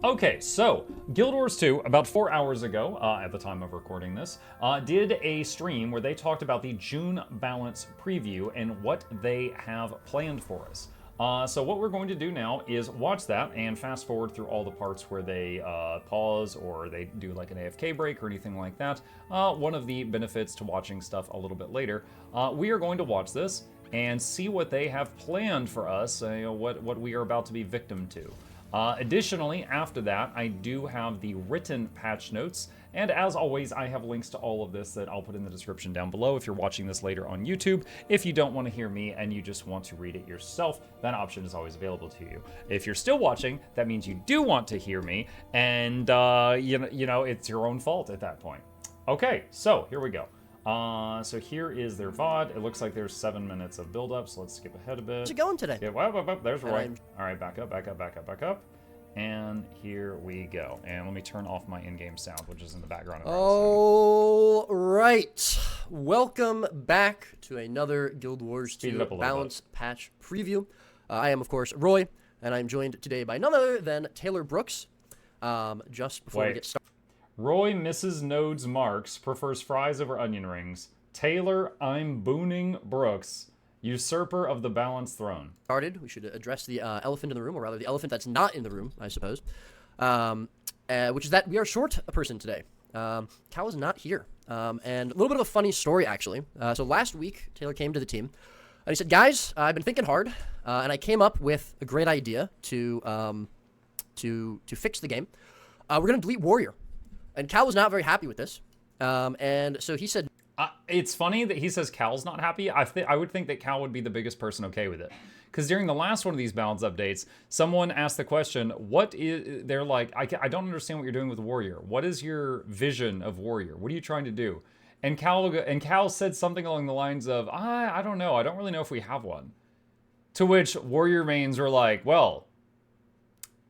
Okay, so Guild Wars 2, about 4 hours ago, at the time of recording this, did a stream where they talked about the June balance preview and what they have planned for us. So what we're going to do now is watch that and fast forward through all the parts where they pause or they do like an AFK break or anything like that. One of the benefits to watching stuff a little bit later. We are going to watch this and see what they have planned for us, what we are about to be victim to. Additionally, after that, I do have the written patch notes, and as always, I have links to all of this that I'll put in the description down below if you're watching this later on YouTube. If you don't want to hear me and you just want to read it yourself, that option is always available to you. If you're still watching, that means you do want to hear me, and you know, it's your own fault at that point. Okay, so here we go. So here is their VOD. It looks like there's 7 minutes of build-up, so let's skip ahead a bit. How's it going today? Yeah, whoop, there's Roy. All right, back up. And here we go. And let me turn off my in-game sound, which is in the background. All right. Welcome back to another Guild Wars 2 balance patch preview. I am, of course, Roy, and I'm joined today by none other than Taylor Brooks. Just before we get started. Roy misses Nodes Marks, prefers fries over onion rings. Taylor, I'm booning Brooks, usurper of the balance throne. We should address the elephant in the room, or rather the elephant that's not in the room, I suppose, which is that we are short a person today. Cal is not here. And a little bit of a funny story, actually. So last week, Taylor came to the team, and he said, guys, I've been thinking hard, and I came up with a great idea to fix the game. We're going to delete Warrior. And Cal was not very happy with this. And so he said... it's funny that he says Cal's not happy. I would think that Cal would be the biggest person okay with it. Because during the last one of these balance updates, someone asked the question, they're like, I don't understand what you're doing with Warrior. What is your vision of Warrior? What are you trying to do? And Cal said something along the lines of, I don't know. I don't really know if we have one. To which Warrior mains were like, well,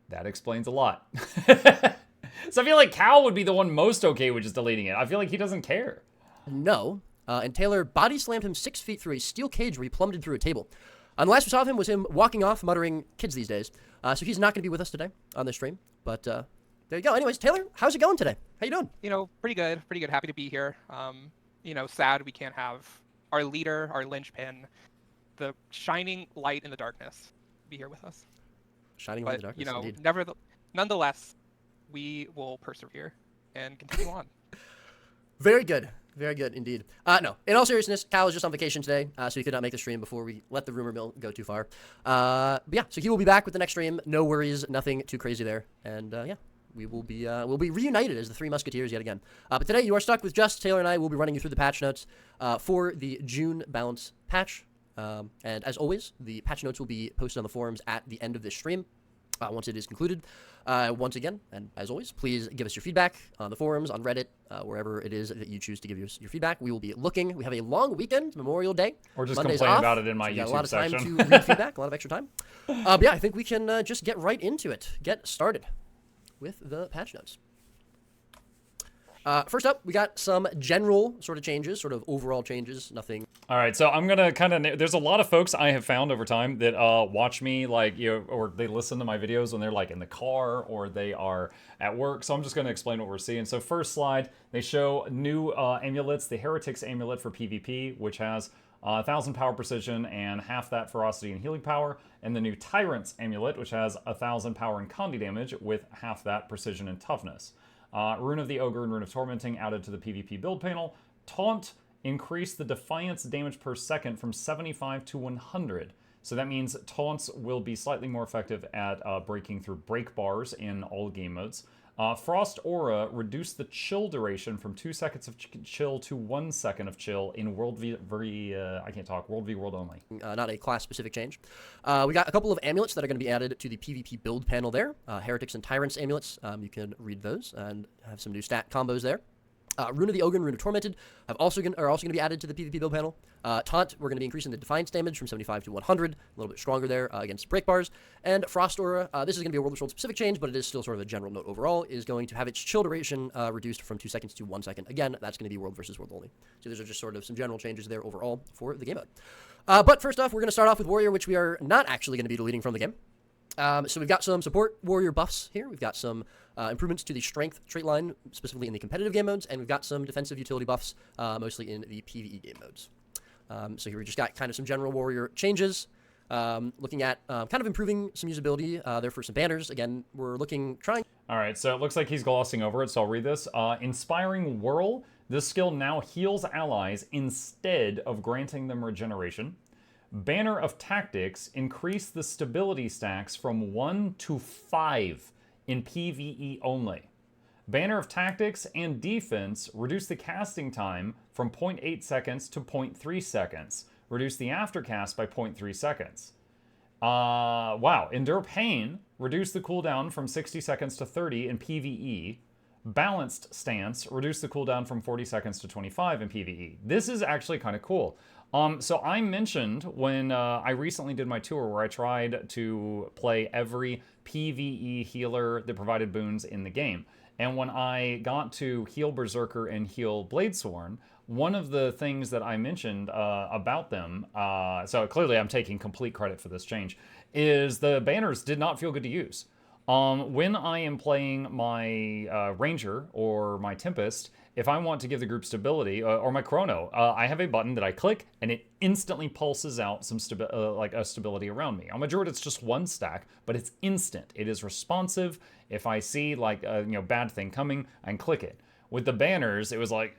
that explains a lot. So I feel like Cal would be the one most okay with just deleting it. I feel like he doesn't care. No. And Taylor body slammed him 6 feet through a steel cage where he plummeted through a table. And the last we saw of him was him walking off, muttering kids these days. So he's not going to be with us today on this stream. But there you go. Anyways, Taylor, how's it going today? How you doing? You know, pretty good. Happy to be here. Sad we can't have our leader, our linchpin, the shining light in the darkness, be here with us. Shining light in the darkness, indeed. Nonetheless, we will persevere and continue on. Very good indeed. No, in all seriousness, Cal is just on vacation today, so he could not make the stream before we let the rumor mill go too far. But yeah, so he will be back with the next stream. No worries, nothing too crazy there. And yeah, we'll be reunited as the Three Musketeers yet again. But today you are stuck with just Taylor and I. We'll be running you through the patch notes for the June balance patch. And as always, the patch notes will be posted on the forums at the end of this stream. Once it is concluded. Once again, and as always, please give us your feedback on the forums, on Reddit, wherever it is that you choose to give us your feedback. We will be looking. We have a long weekend, Memorial Day. Or just Mondays complain off, about it in my so YouTube a lot of time section. to read feedback, a lot of extra time. But yeah, I think we can just get right into it. Get started with the patch notes. First up, we got some general sort of changes, sort of overall changes, nothing. All right, so I'm going to there's a lot of folks I have found over time that watch me, like, or they listen to my videos when they're like in the car or they are at work. So I'm just going to explain what we're seeing. So first slide, they show new amulets, the Heretics amulet for PvP, which has 1,000 power precision and half that ferocity and healing power, and the new Tyrant's amulet, which has 1,000 power and condi damage with half that precision and toughness. Rune of the Ogre and Rune of Tormenting added to the PvP build panel. Taunt increased the Defiance damage per second from 75 to 100. So that means taunts will be slightly more effective at breaking through break bars in all game modes. Frost Aura reduced the chill duration from 2 seconds of chill to 1 second of chill in World v. World only. Not a class-specific change. We got a couple of amulets that are going to be added to the PvP build panel there. Heretics and Tyrants amulets. You can read those and have some new stat combos there. Rune of the Ogre and Rune of Tormented are also going to be added to the PvP build panel. Taunt, we're going to be increasing the Defiance damage from 75 to 100, a little bit stronger there against break bars. And Frost Aura, this is going to be a World vs. World specific change, but it is still sort of a general note overall, is going to have its chill duration reduced from 2 seconds to 1 second. Again, that's going to be World vs. World only. So those are just sort of some general changes there overall for the game mode. But first off, we're going to start off with Warrior, which we are not actually going to be deleting from the game. So we've got some support warrior buffs here. We've got some improvements to the strength trait line, specifically in the competitive game modes, and we've got some defensive utility buffs, mostly in the PvE game modes. So here we just got kind of some general warrior changes. Looking at kind of improving some usability there for some banners. Again, we're trying. All right, so it looks like he's glossing over it, so I'll read this. Inspiring Whirl. This skill now heals allies instead of granting them regeneration. Banner of Tactics. Increase the stability stacks from 1 to 5 in PvE only. Banner of Tactics and Defense. Reduce the casting time from 0.8 seconds to 0.3 seconds. Reduce the aftercast by 0.3 seconds. Wow. Endure Pain. Reduce the cooldown from 60 seconds to 30 in PvE. Balanced Stance. Reduce the cooldown from 40 seconds to 25 in PvE. This is actually kind of cool. So I mentioned when I recently did my tour where I tried to play every PvE healer that provided boons in the game. And when I got to heal Berserker and heal Bladesworn, one of the things that I mentioned about them, so clearly I'm taking complete credit for this change, is the banners did not feel good to use. When I am playing my Ranger or my Tempest, if I want to give the group stability, or my Chrono, I have a button that I click and it instantly pulses out some stability around me. On Majority, it's just one stack, but it's instant. It is responsive. If I see like a bad thing coming, I can click it. With the banners, it was like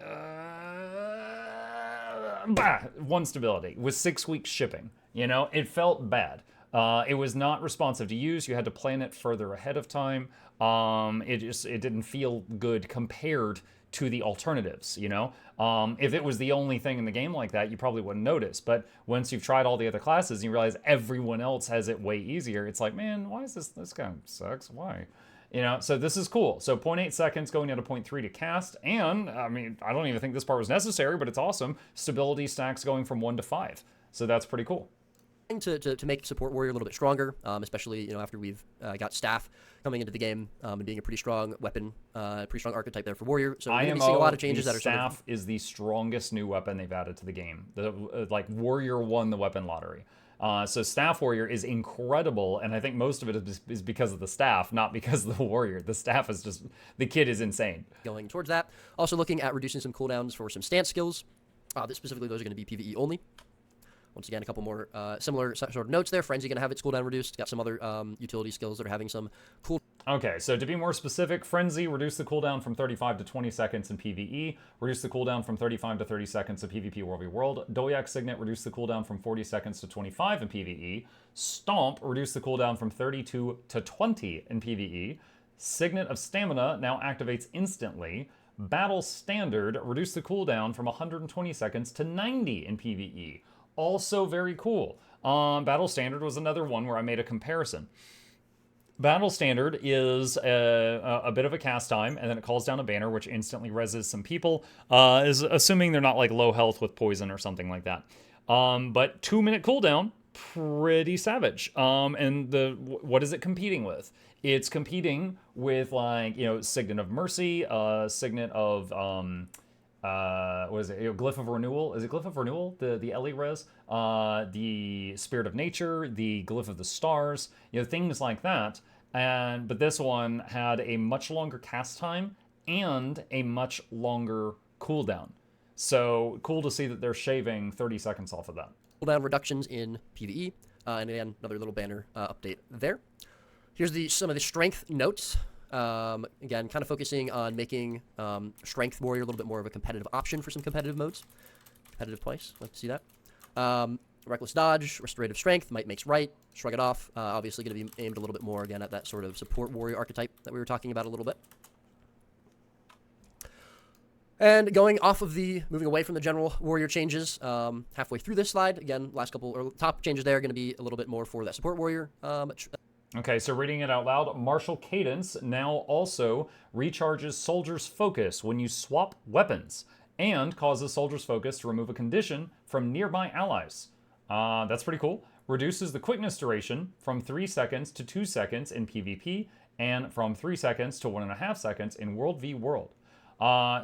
one stability with 6 weeks shipping. It felt bad. It was not responsive to use. You had to plan it further ahead of time. It didn't feel good compared to the alternatives, If it was the only thing in the game like that, you probably wouldn't notice. But once you've tried all the other classes and you realize everyone else has it way easier, it's like, man, why is this kind of sucks? Why? So this is cool. So 0.8 seconds going down to 0.3 to cast. And, I mean, I don't even think this part was necessary, but it's awesome. Stability stacks going from 1 to 5. So that's pretty cool. To make support warrior a little bit stronger, especially after we've got staff coming into the game and being a pretty strong weapon, pretty strong archetype there for warrior. So we're going to be seeing a lot of changes that are staff is the strongest new weapon they've added to the game. Like warrior won the weapon lottery. So staff warrior is incredible, and I think most of it is because of the staff, not because of the warrior. The staff is just, the kid is insane. Going towards that. Also looking at reducing some cooldowns for some stance skills. Specifically, those are going to be PvE only. Once again, a couple more similar sort of notes there. Frenzy going to have its cooldown reduced. Got some other utility skills that are having some cool. Okay, so to be more specific, Frenzy, reduce the cooldown from 35 to 20 seconds in PvE. Reduce the cooldown from 35 to 30 seconds in PvP World v World. Doyak Signet, reduce the cooldown from 40 seconds to 25 in PvE. Stomp, reduce the cooldown from 32 to 20 in PvE. Signet of Stamina now activates instantly. Battle Standard, reduce the cooldown from 120 seconds to 90 in PvE. Also very cool. Battle Standard was another one where I made a comparison. Battle Standard is a bit of a cast time, and then it calls down a banner, which instantly reses some people, is assuming they're not like low health with poison or something like that. But 2-minute cooldown, pretty savage. And what is it competing with? It's competing with like Signet of Mercy, Signet of what is it? Glyph of Renewal. Is it Glyph of Renewal? The Ellie res? The Spirit of Nature, the Glyph of the Stars, things like that. But this one had a much longer cast time and a much longer cooldown. So cool to see that they're shaving 30 seconds off of that. Cooldown reductions in PvE, and again, another little banner update there. Here's some of the strength notes. Again, kind of focusing on making Strength Warrior a little bit more of a competitive option for some competitive modes. Competitive place, like to see that. Reckless Dodge, Restorative Strength, Might Makes Right, Shrug It Off. Obviously going to be aimed a little bit more, again, at that sort of support warrior archetype that we were talking about a little bit. And moving away from the general warrior changes, halfway through this slide, again, last couple, or top changes there are going to be a little bit more for that support warrior. Okay, so reading it out loud, Martial Cadence now also recharges Soldier's Focus when you swap weapons, and causes Soldier's Focus to remove a condition from nearby allies. That's pretty cool. Reduces the quickness duration from 3 seconds to 2 seconds in PvP, and from 3 seconds to 1.5 seconds in World v World.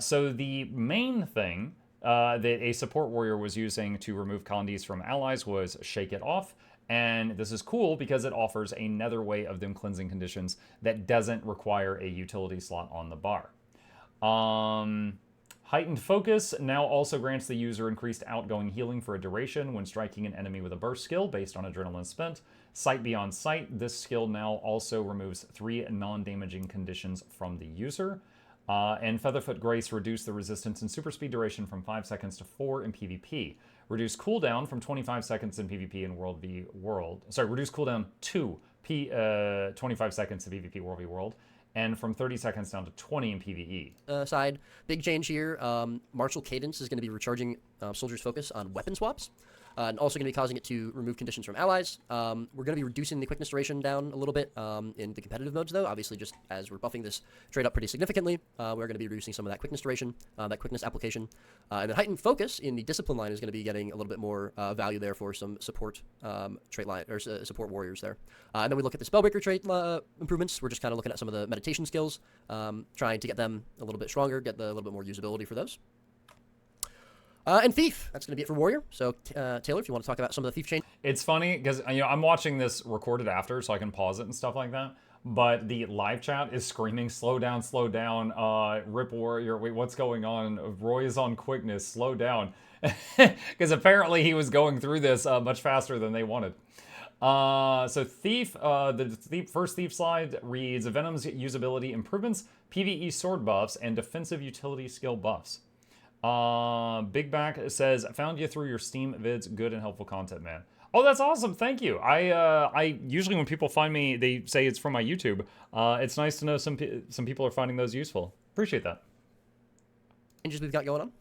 So the main thing that a support warrior was using to remove condies from allies was Shake It Off, And this is cool because it offers another way of them cleansing conditions that doesn't require a utility slot on the bar. Heightened Focus now also grants the user increased outgoing healing for a duration when striking an enemy with a burst skill based on adrenaline spent. Sight Beyond Sight, this skill now also removes 3 non-damaging conditions from the user. And Featherfoot Grace reduced the resistance and super speed duration from 5 seconds to 4 in PvP. Reduce cooldown from 25 seconds in PvP in World v World. Sorry, reduce cooldown to 25 seconds in PvP World v World. And from 30 seconds down to 20 in PvE. Side, big change here. Martial Cadence is going to be recharging soldiers' focus on weapon swaps. And also going to be causing it to remove conditions from allies. We're going to be reducing the quickness duration down a little bit in the competitive modes, though. Obviously, just as we're buffing this trade up pretty significantly, we're going to be reducing some of that quickness duration, that quickness application. And then Heightened Focus in the discipline line is going to be getting a little bit more value there for some support trait line or support warriors there. And then we look at the Spellbreaker trait improvements. We're just kind of looking at some of the meditation skills, trying to get them a little bit stronger, get a little bit more usability for those. And Thief, that's going to be it for Warrior. So, Taylor, if you want to talk about some of the Thief changes. It's funny because I'm watching this recorded after, so I can pause it and stuff like that. But the live chat is screaming, slow down, Rip Warrior, wait, what's going on? Roy is on quickness, slow down. Because apparently he was going through this much faster than they wanted. So Thief, first Thief slide reads, Venom's usability improvements, PvE sword buffs, and defensive utility skill buffs. Big Back says, found you through your Steam vids, good and helpful content, man. Oh, that's awesome. Thank you. I usually when people find me, they say it's from my YouTube. It's nice to know some people are finding those useful. Appreciate that. Changes we've got going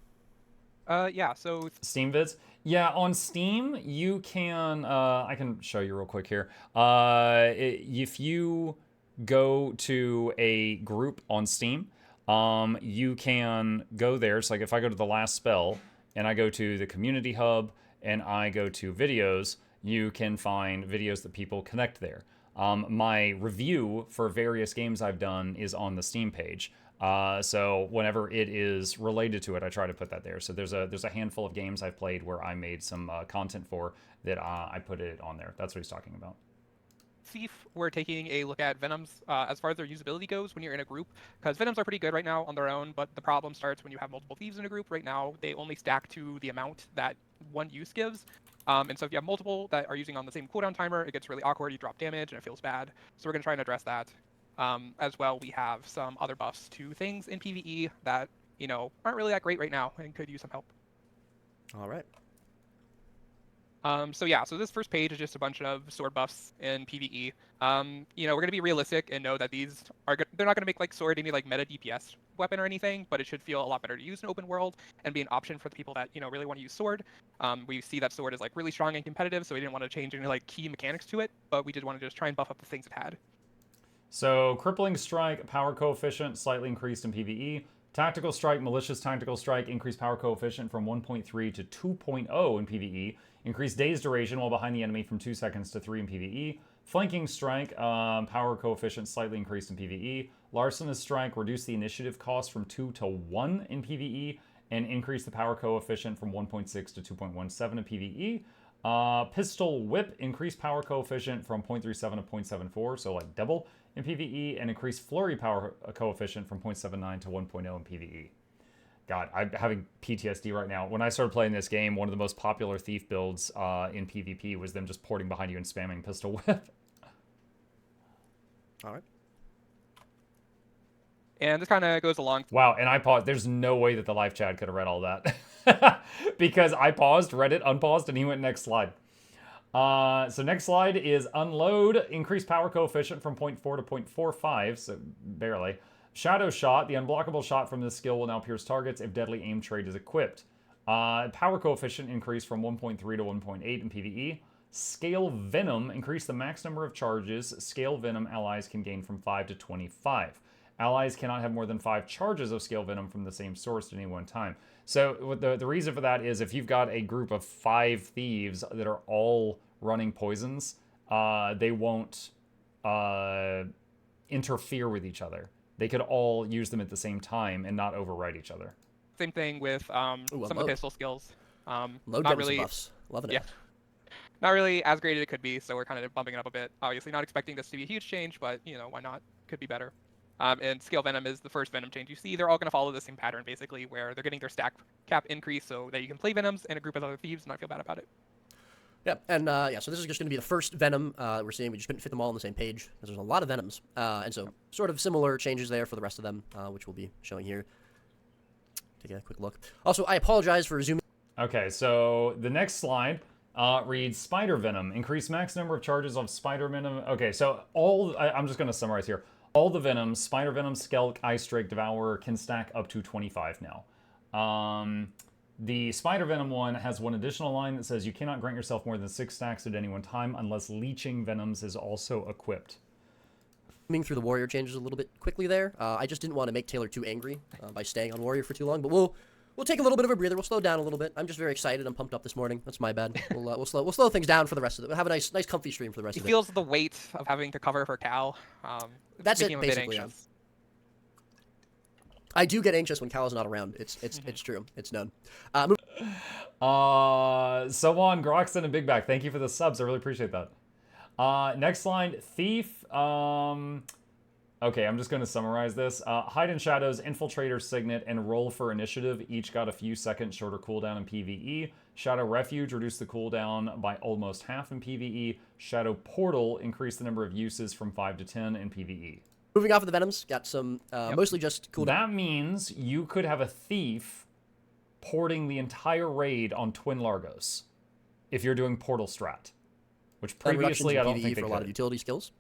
on? Yeah, so Steam vids. Yeah, on Steam, you can, I can show you real quick here. If you go to a group on Steam, you can go there. So like if I go to the last spell and I go to the community hub and I go to videos, you can find videos that people connect there. My review for various games I've done is on the Steam page. So whenever it is related to it, I try to put that there. So there's a handful of games I've played where I made some content for that I put it on there. That's what he's talking about. Thief, we're taking a look at Venoms as far as their usability goes when you're in a group, because Venoms are pretty good right now on their own, but the problem starts when you have multiple Thieves in a group. Right now, they only stack to the amount that one use gives. And so if you have multiple that are using on the same cooldown timer, it gets really awkward, you drop damage, and it feels bad. So we're going to try and address that. As well, we have some other buffs to things in PvE that, aren't really that great right now and could use some help. All right. So this first page is just a bunch of sword buffs in PvE. We're going to be realistic and know that these are they're not going to make like sword any like meta DPS weapon or anything, but it should feel a lot better to use in open world and be an option for the people that really want to use sword. We see that sword is like really strong and competitive, so we didn't want to change any like key mechanics to it, but we did want to just try and buff up the things it had. So Crippling Strike power coefficient slightly increased in PvE. Tactical Strike, Malicious Tactical Strike increased power coefficient from 1.3 to 2.0 in PvE. Increased daze duration while behind the enemy from 2 seconds to 3 in PvE. Flanking Strike, power coefficient slightly increased in PvE. Larcenous Strike reduced the initiative cost from 2 to 1 in PvE and increased the power coefficient from 1.6 to 2.17 in PvE. Pistol Whip increased power coefficient from 0.37 to 0.74, so like double in PvE, and increased flurry power coefficient from 0.79 to 1.0 in PvE. God, I'm having PTSD right now. When I started playing this game, one of the most popular Thief builds in PvP was them just porting behind you and spamming Pistol Whip. All right. And this kind of goes along. Wow, and I paused. There's no way that the live chat could have read all that. Because I paused, read it, unpaused, and he went next slide. So next slide is Unload. Increased power coefficient from 0.4 to 0.45, so barely. Shadow Shot. The unblockable shot from this skill will now pierce targets if Deadly Aim trait is equipped. Power coefficient increased from 1.3 to 1.8 in PvE. Scale Venom. Increased the max number of charges Scale Venom allies can gain from 5 to 25. Allies cannot have more than 5 charges of Scale Venom from the same source at any one time. So the reason for that is if you've got a group of 5 thieves that are all running poisons, they won't interfere with each other. They could all use them at the same time and not override each other. Same thing with some of the pistol skills. Load not really buffs. Loving it. Yeah. not really as great as it could be, so we're kind of bumping it up a bit. Obviously, not expecting this to be a huge change, but why not? Could be better. And Scale Venom is the first Venom change you see. They're all going to follow the same pattern, basically, where they're getting their stack cap increase so that you can play Venoms in a group of other Thieves and not feel bad about it. Yeah, and so this is just going to be the first Venom we're seeing. We just couldn't fit them all on the same page because there's a lot of Venoms. And so sort of similar changes there for the rest of them, which we'll be showing here. Take a quick look. Also, I apologize for zooming. Okay, so the next slide reads Spider Venom. Increase max number of charges of Spider Venom. Okay, so I'm just going to summarize here. All the Venoms, Spider Venom, Skelk, Ice Drake, Devourer, can stack up to 25 now. The Spider Venom one has one additional line that says you cannot grant yourself more than 6 stacks at any one time unless Leeching Venoms is also equipped. Zooming through the Warrior changes a little bit quickly there. I just didn't want to make Taylor too angry by staying on Warrior for too long, but we'll take a little bit of a breather. We'll slow down a little bit. I'm just very excited. I'm pumped up this morning. That's my bad. We'll slow things down for the rest of it. We'll have a nice comfy stream for the rest of it. He feels the weight of having to cover for Cal. That's making it, him a bit basically. anxious. I do get anxious when Cal's not around. It's true. It's known. Someone, Groxton, and Big Back, thank you for the subs. I really appreciate that. Next line, Thief. Okay, I'm just going to summarize this. Hide in Shadows, Infiltrator, Signet, and Roll for Initiative each got a few seconds shorter cooldown in PvE. Shadow Refuge reduced the cooldown by almost half in PvE. Shadow Portal increased the number of uses from 5 to 10 in PvE. Moving off of the Venoms, got some mostly just cooldown. That means you could have a Thief porting the entire raid on Twin Largos if you're doing Portal Strat, which previously I don't think they for a lot of utility skills.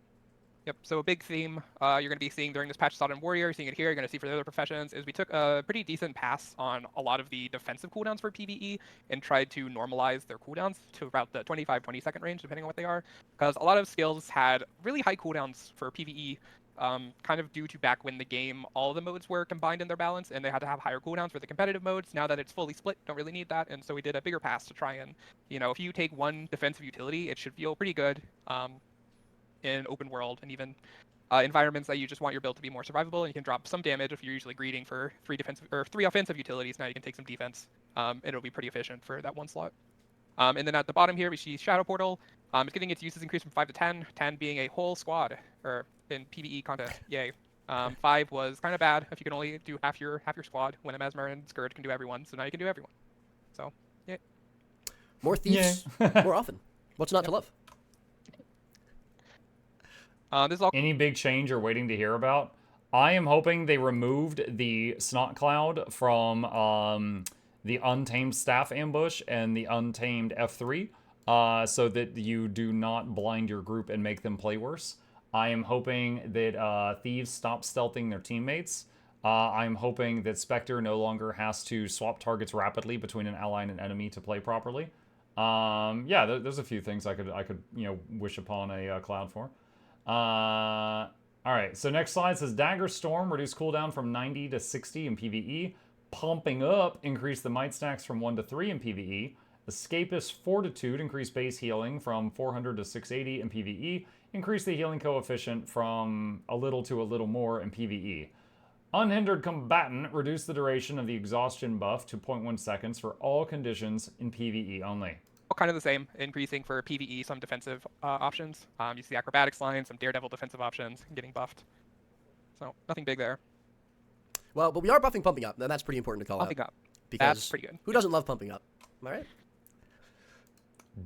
Yep, so a big theme you're going to be seeing during this patch slot in Warrior, seeing it here, you're going to see for the other professions, is we took a pretty decent pass on a lot of the defensive cooldowns for PvE and tried to normalize their cooldowns to about the 25-20 second range, depending on what they are. Because a lot of skills had really high cooldowns for PvE, kind of due to back when the game, all the modes were combined in their balance, and they had to have higher cooldowns for the competitive modes. Now that it's fully split, don't really need that, and so we did a bigger pass to try and, if you take one defensive utility, it should feel pretty good. In open world and even environments that you just want your build to be more survivable, and you can drop some damage if you're usually greeting for 3 offensive utilities. Now you can take some defense, and it'll be pretty efficient for that one slot. And then at the bottom here we see Shadow Portal. It's getting its uses increased from 5 to 10. 10 being a whole squad, or in PvE contest, yay. 5 was kind of bad if you can only do half your squad, when a Mesmer and Scourge can do everyone. So now you can do everyone. So yeah. More Thieves, more often. What's not to love? This is all Any big change you're waiting to hear about? I am hoping they removed the Snot Cloud from the Untamed Staff Ambush and the Untamed F3 so that you do not blind your group and make them play worse. I am hoping that Thieves stop stealthing their teammates. I'm hoping that Spectre no longer has to swap targets rapidly between an ally and an enemy to play properly. There's a few things I could wish upon a cloud for. Alright, so next slide says Dagger Storm, reduce cooldown from 90 to 60 in PvE. Pumping Up, increase the might stacks from 1 to 3 in PvE. Escapist Fortitude, increase base healing from 400 to 680 in PvE. Increase the healing coefficient from a little to a little more in PvE. Unhindered Combatant, reduce the duration of the exhaustion buff to 0.1 seconds for all conditions in PvE only. Kind of the same, increasing for PvE some defensive options. You see Acrobatics line, some Daredevil defensive options getting buffed. So nothing big there. Well, but we are buffing Pumping Up, and that's pretty important to call Pumping out. Up. Because That's pretty good. Who doesn't love Pumping Up? Am I right?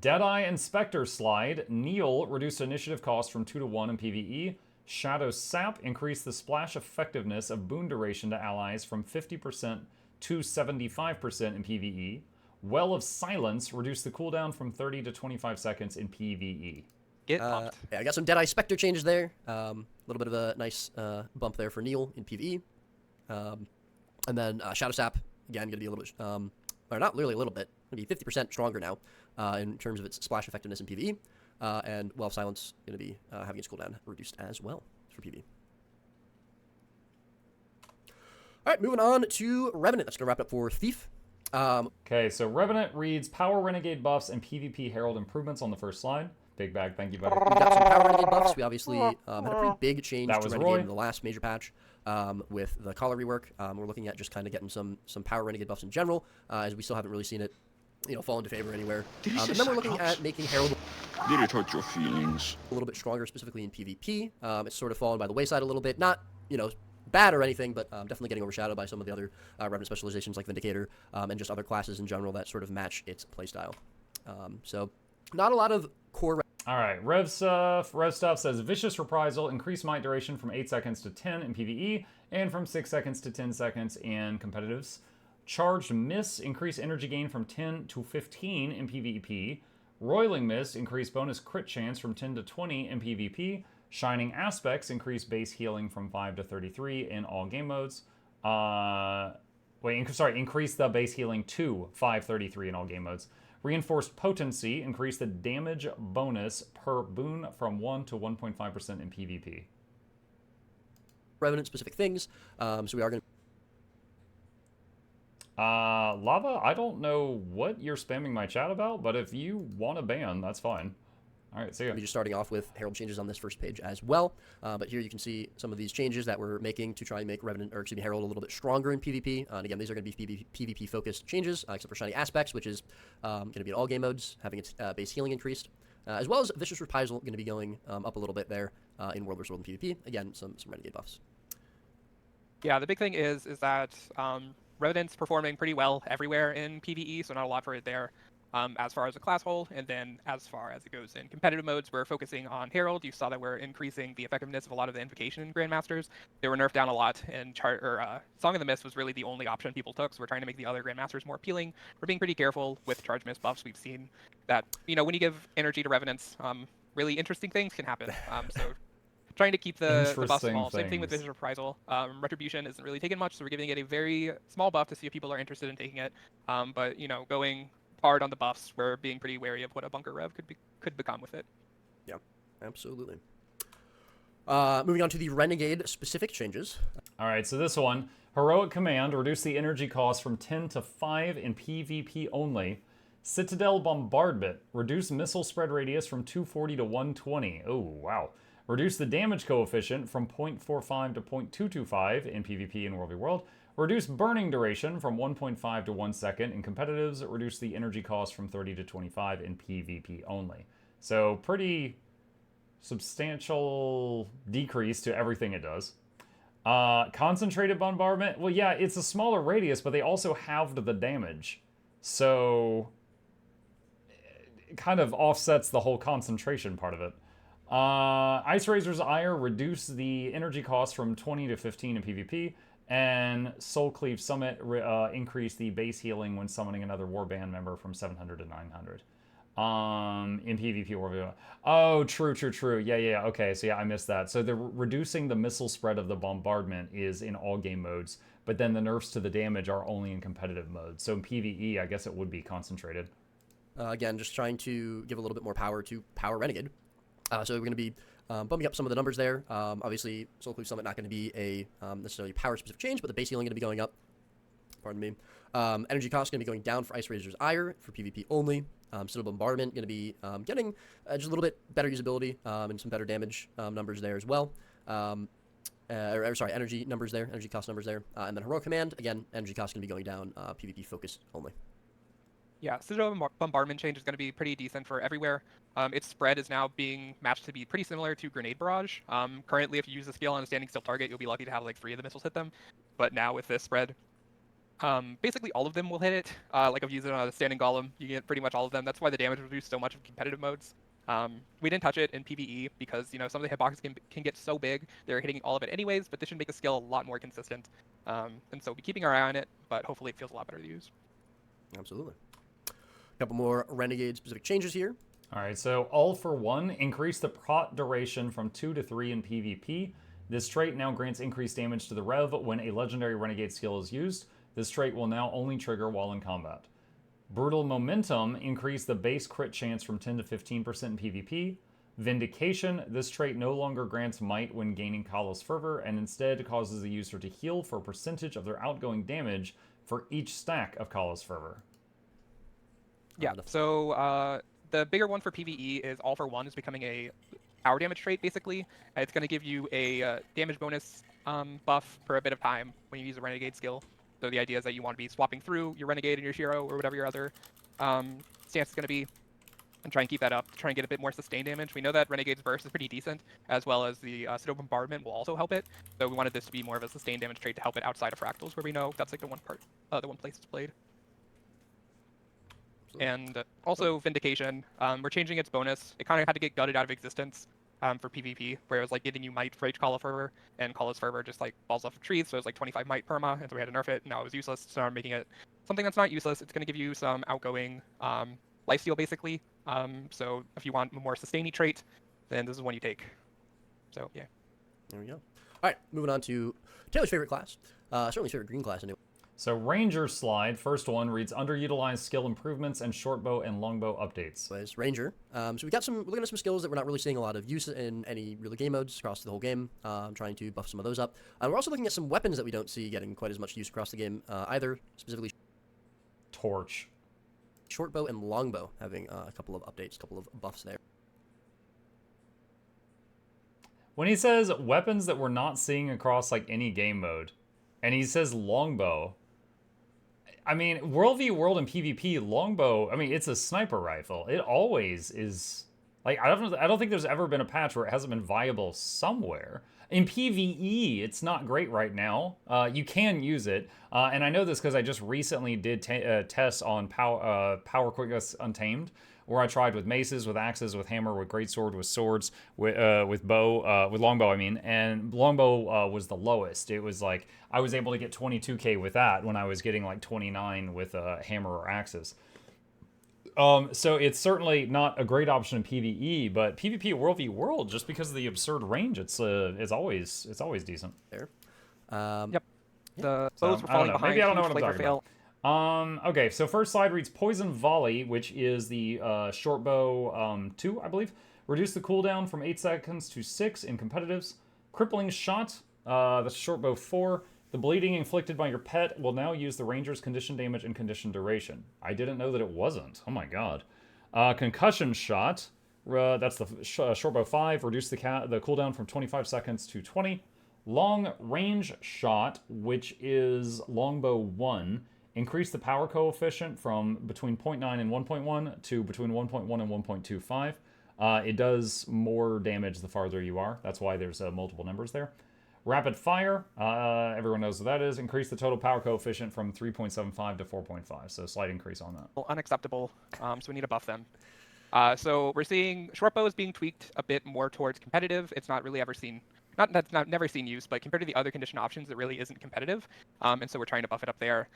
Deadeye and Spectre Slide. Neil, reduced initiative cost from 2 to 1 in PvE. Shadow Sap, increased the splash effectiveness of boon duration to allies from 50% to 75% in PvE. Well of Silence, reduced the cooldown from 30 to 25 seconds in PvE. Get pumped. Yeah, I got some Deadeye Spectre changes there. A little bit of a nice bump there for Neil in PvE. And then Shadow Sap, again, going to be a little bit, or not really a little bit, going to be 50% stronger now in terms of its splash effectiveness in PvE. And Well of Silence going to be having its cooldown reduced as well for PvE. All right, moving on to Revenant. That's going to wrap it up for Thief. Okay, so Revenant reads Power Renegade buffs and PvP Herald improvements on the first slide. Big bag, thank you, buddy. We got some Power Renegade buffs. We obviously had a pretty big change to Renegade Roy. in the last major patch with the collar rework. We're looking at just kind of getting some Power Renegade buffs in general, as we still haven't really seen it fall into favor anywhere. Did he And say then we're looking Cyclops? at making Herald Did it hurt your feelings? a little bit stronger, specifically in PvP. It's sort of fallen by the wayside a little bit. Not, bad or anything, but definitely getting overshadowed by some of the other Revenant specializations like Vindicator and just other classes in general that sort of match its playstyle. So, not a lot of core. All right, Rev Stuff says Vicious Reprisal, increase might duration from 8 seconds to 10 in PvE, and from 6 seconds to 10 seconds in competitives. Charged Miss, increase energy gain from 10 to 15 in PvP. Roiling Mist, increase bonus crit chance from 10 to 20 in PvP. Shining Aspects, increase base healing from 5 to 33 in all game modes. Increase the base healing to 533 in all game modes. Reinforced Potency, increase the damage bonus per boon from 1 to 1.5% in PvP. Revenant specific things. So we are going to. Lava, I don't know what you're spamming my chat about, but if you want to ban, that's fine. All right, see ya. We're just starting off with Herald changes on this first page as well. But here you can see some of these changes that we're making to try and make Herald a little bit stronger in PvP. And again, these are going to be PvP focused changes, except for Shiny Aspects, which is going to be in all game modes, having its base healing increased. As well as Vicious Reprisal going to be going up a little bit there in World vs. World and PvP. Again, some Renegade buffs. Yeah, the big thing is that Revenant's performing pretty well everywhere in PvE, so not a lot for it there. As far as a class whole, and then as far as it goes in competitive modes, we're focusing on Herald. You saw that we're increasing the effectiveness of a lot of the Invocation Grandmasters. They were nerfed down a lot, and Song of the Mist was really the only option people took, so we're trying to make the other Grandmasters more appealing. We're being pretty careful with Charge Mist buffs. We've seen that, when you give energy to Revenants, really interesting things can happen. So trying to keep the buff small. Same thing with Vicious Reprisal. Retribution isn't really taking much, so we're giving it a very small buff to see if people are interested in taking it. But, going hard on the buffs, we're being pretty wary of what a bunker rev could become with it. Yeah, absolutely. Moving on to the Renegade specific changes. All right, so this one, Heroic Command, reduce the energy cost from 10 to 5 in PvP only. Citadel Bombardment, reduce missile spread radius from 240 to 120. Oh, wow. Reduce the damage coefficient from 0.45 to 0.225 in PvP and World v. World. Reduce burning duration from 1.5 to 1 second in competitives. Reduce the energy cost from 30 to 25 in PvP only. So pretty substantial decrease to everything it does. Concentrated bombardment. Well, yeah, it's a smaller radius, but they also halved the damage. So it kind of offsets the whole concentration part of it. Ice Razor's Ire, reduce the energy cost from 20 to 15 in PvP. And Soul Cleave Summit, increase the base healing when summoning another Warband member from 700 to 900. In PvP War. Oh, true. Yeah. Okay, so yeah, I missed that. So reducing the missile spread of the bombardment is in all game modes, but then the nerfs to the damage are only in competitive mode. So in PvE, I guess it would be concentrated. Again, just trying to give a little bit more power to Power Renegade. So we're going to be bumping up some of the numbers there. Obviously, Soul Cleave Summit not going to be a necessarily power-specific change, but the base healing going to be going up. Pardon me. Energy cost going to be going down for Ice Razor's Ire for PvP only. Citadel Bombardment going to be getting just a little bit better usability and some better damage numbers there as well. Energy numbers there, energy cost numbers there. And then Heroic Command, again, energy cost going to be going down, PvP focus only. Yeah, Citadel Bombardment change is going to be pretty decent for everywhere. Its spread is now being matched to be pretty similar to Grenade Barrage. Currently, if you use the skill on a standing still target, you'll be lucky to have like 3 of the missiles hit them. But now with this spread, basically all of them will hit it. Like if you use it on a standing golem, you get pretty much all of them. That's why the damage reduced so much in competitive modes. We didn't touch it in PvE because, some of the hitboxes can get so big, they're hitting all of it anyways, but this should make the skill a lot more consistent. And so we'll be keeping our eye on it, but hopefully it feels a lot better to use. Absolutely. A couple more Renegade-specific changes here. All right, so All for One, increase the prot duration from 2 to 3 in PvP. This trait now grants increased damage to the Rev when a legendary Renegade skill is used. This trait will now only trigger while in combat. Brutal Momentum, increase the base crit chance from 10 to 15% in PvP. Vindication, this trait no longer grants might when gaining Kalos Fervor, and instead causes the user to heal for a percentage of their outgoing damage for each stack of Kalos Fervor. Yeah, so the bigger one for PvE is All for One is becoming a power damage trait, basically. It's going to give you a damage bonus buff for a bit of time when you use a Renegade skill. So the idea is that you want to be swapping through your Renegade and your Shiro or whatever your other stance is going to be, and try and keep that up, try and get a bit more sustained damage. We know that Renegade's burst is pretty decent, as well as the Citadel Bombardment will also help it. So we wanted this to be more of a sustained damage trait to help it outside of Fractals, where we know that's like the one place it's played. And also Vindication, we're changing its bonus. It kind of had to get gutted out of existence for PvP, where it was like giving you might for each Call of Fervor, and Call of Fervor just like falls off of trees, so it's like 25 might perma, and so we had to nerf it, and now it was useless, so I'm making it something that's not useless. It's going to give you some outgoing lifesteal, basically. So if you want a more sustaining trait, then this is one you take. So, yeah. There we go. All right, moving on to Taylor's favorite class. Certainly his favorite green class, anyway. So Ranger slide, first one, reads underutilized skill improvements and shortbow and longbow updates. Was Ranger. So we're looking at some skills that we're not really seeing a lot of use in any really game modes across the whole game. Trying to buff some of those up. We're also looking at some weapons that we don't see getting quite as much use across the game either, specifically Torch. shortbow and longbow having a couple of updates, a couple of buffs there. When he says weapons that we're not seeing across like any game mode, and he says longbow, I mean, World v World and PvP, longbow, I mean, it's a sniper rifle. It always is. Like, I don't think there's ever been a patch where it hasn't been viable somewhere. In PvE, it's not great right now. You can use it, and I know this because I just recently did tests on Power Quickness Untamed, where I tried with maces, with axes, with hammer, with greatsword, with swords, with bow, with longbow, I mean, and longbow was the lowest. It was like, I was able to get 22k with that when I was getting like 29 with hammer or axes. So it's certainly not a great option in PvE, but PvP World v World, just because of the absurd range, it's always decent. There. Yep. The bows were falling behind. Maybe I don't know what I'm flavor talking fail. about. Okay, so first slide reads Poison Volley, which is the shortbow 2, I believe. Reduce the cooldown from 8 seconds to 6 in competitives. Crippling Shot, that's shortbow 4. The bleeding inflicted by your pet will now use the ranger's condition damage and condition duration. I didn't know that it wasn't. Oh my god. Concussion Shot, that's the shortbow 5. Reduce the cooldown from 25 seconds to 20. Long Range Shot, which is longbow 1. Increase the power coefficient from between 0.9 and 1.1 to between 1.1 and 1.25. It does more damage the farther you are. That's why there's multiple numbers there. Rapid Fire, everyone knows what that is. Increase the total power coefficient from 3.75 to 4.5, so slight increase on that. Well, unacceptable, so we need to buff them. So we're seeing shortbow is being tweaked a bit more towards competitive. It's not really ever seen, never seen use, but compared to the other condition options, it really isn't competitive. And so we're trying to buff it up there.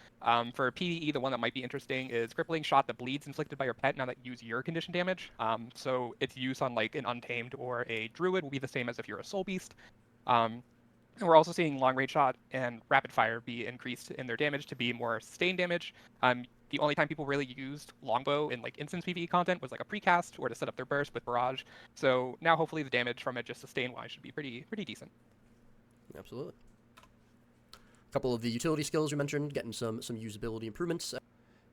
For PvE, the one that might be interesting is Crippling Shot that bleeds inflicted by your pet, now that use your condition damage. So its use on like an Untamed or a Druid will be the same as if you're a Soul Beast. And we're also seeing Long Range Shot and Rapid Fire be increased in their damage to be more sustained damage. The only time people really used Longbow in like instance PvE content was like a precast or to set up their burst with Barrage. So now hopefully the damage from it just sustain-wise should be pretty decent. Absolutely. A couple of the utility skills you mentioned, getting some usability improvements.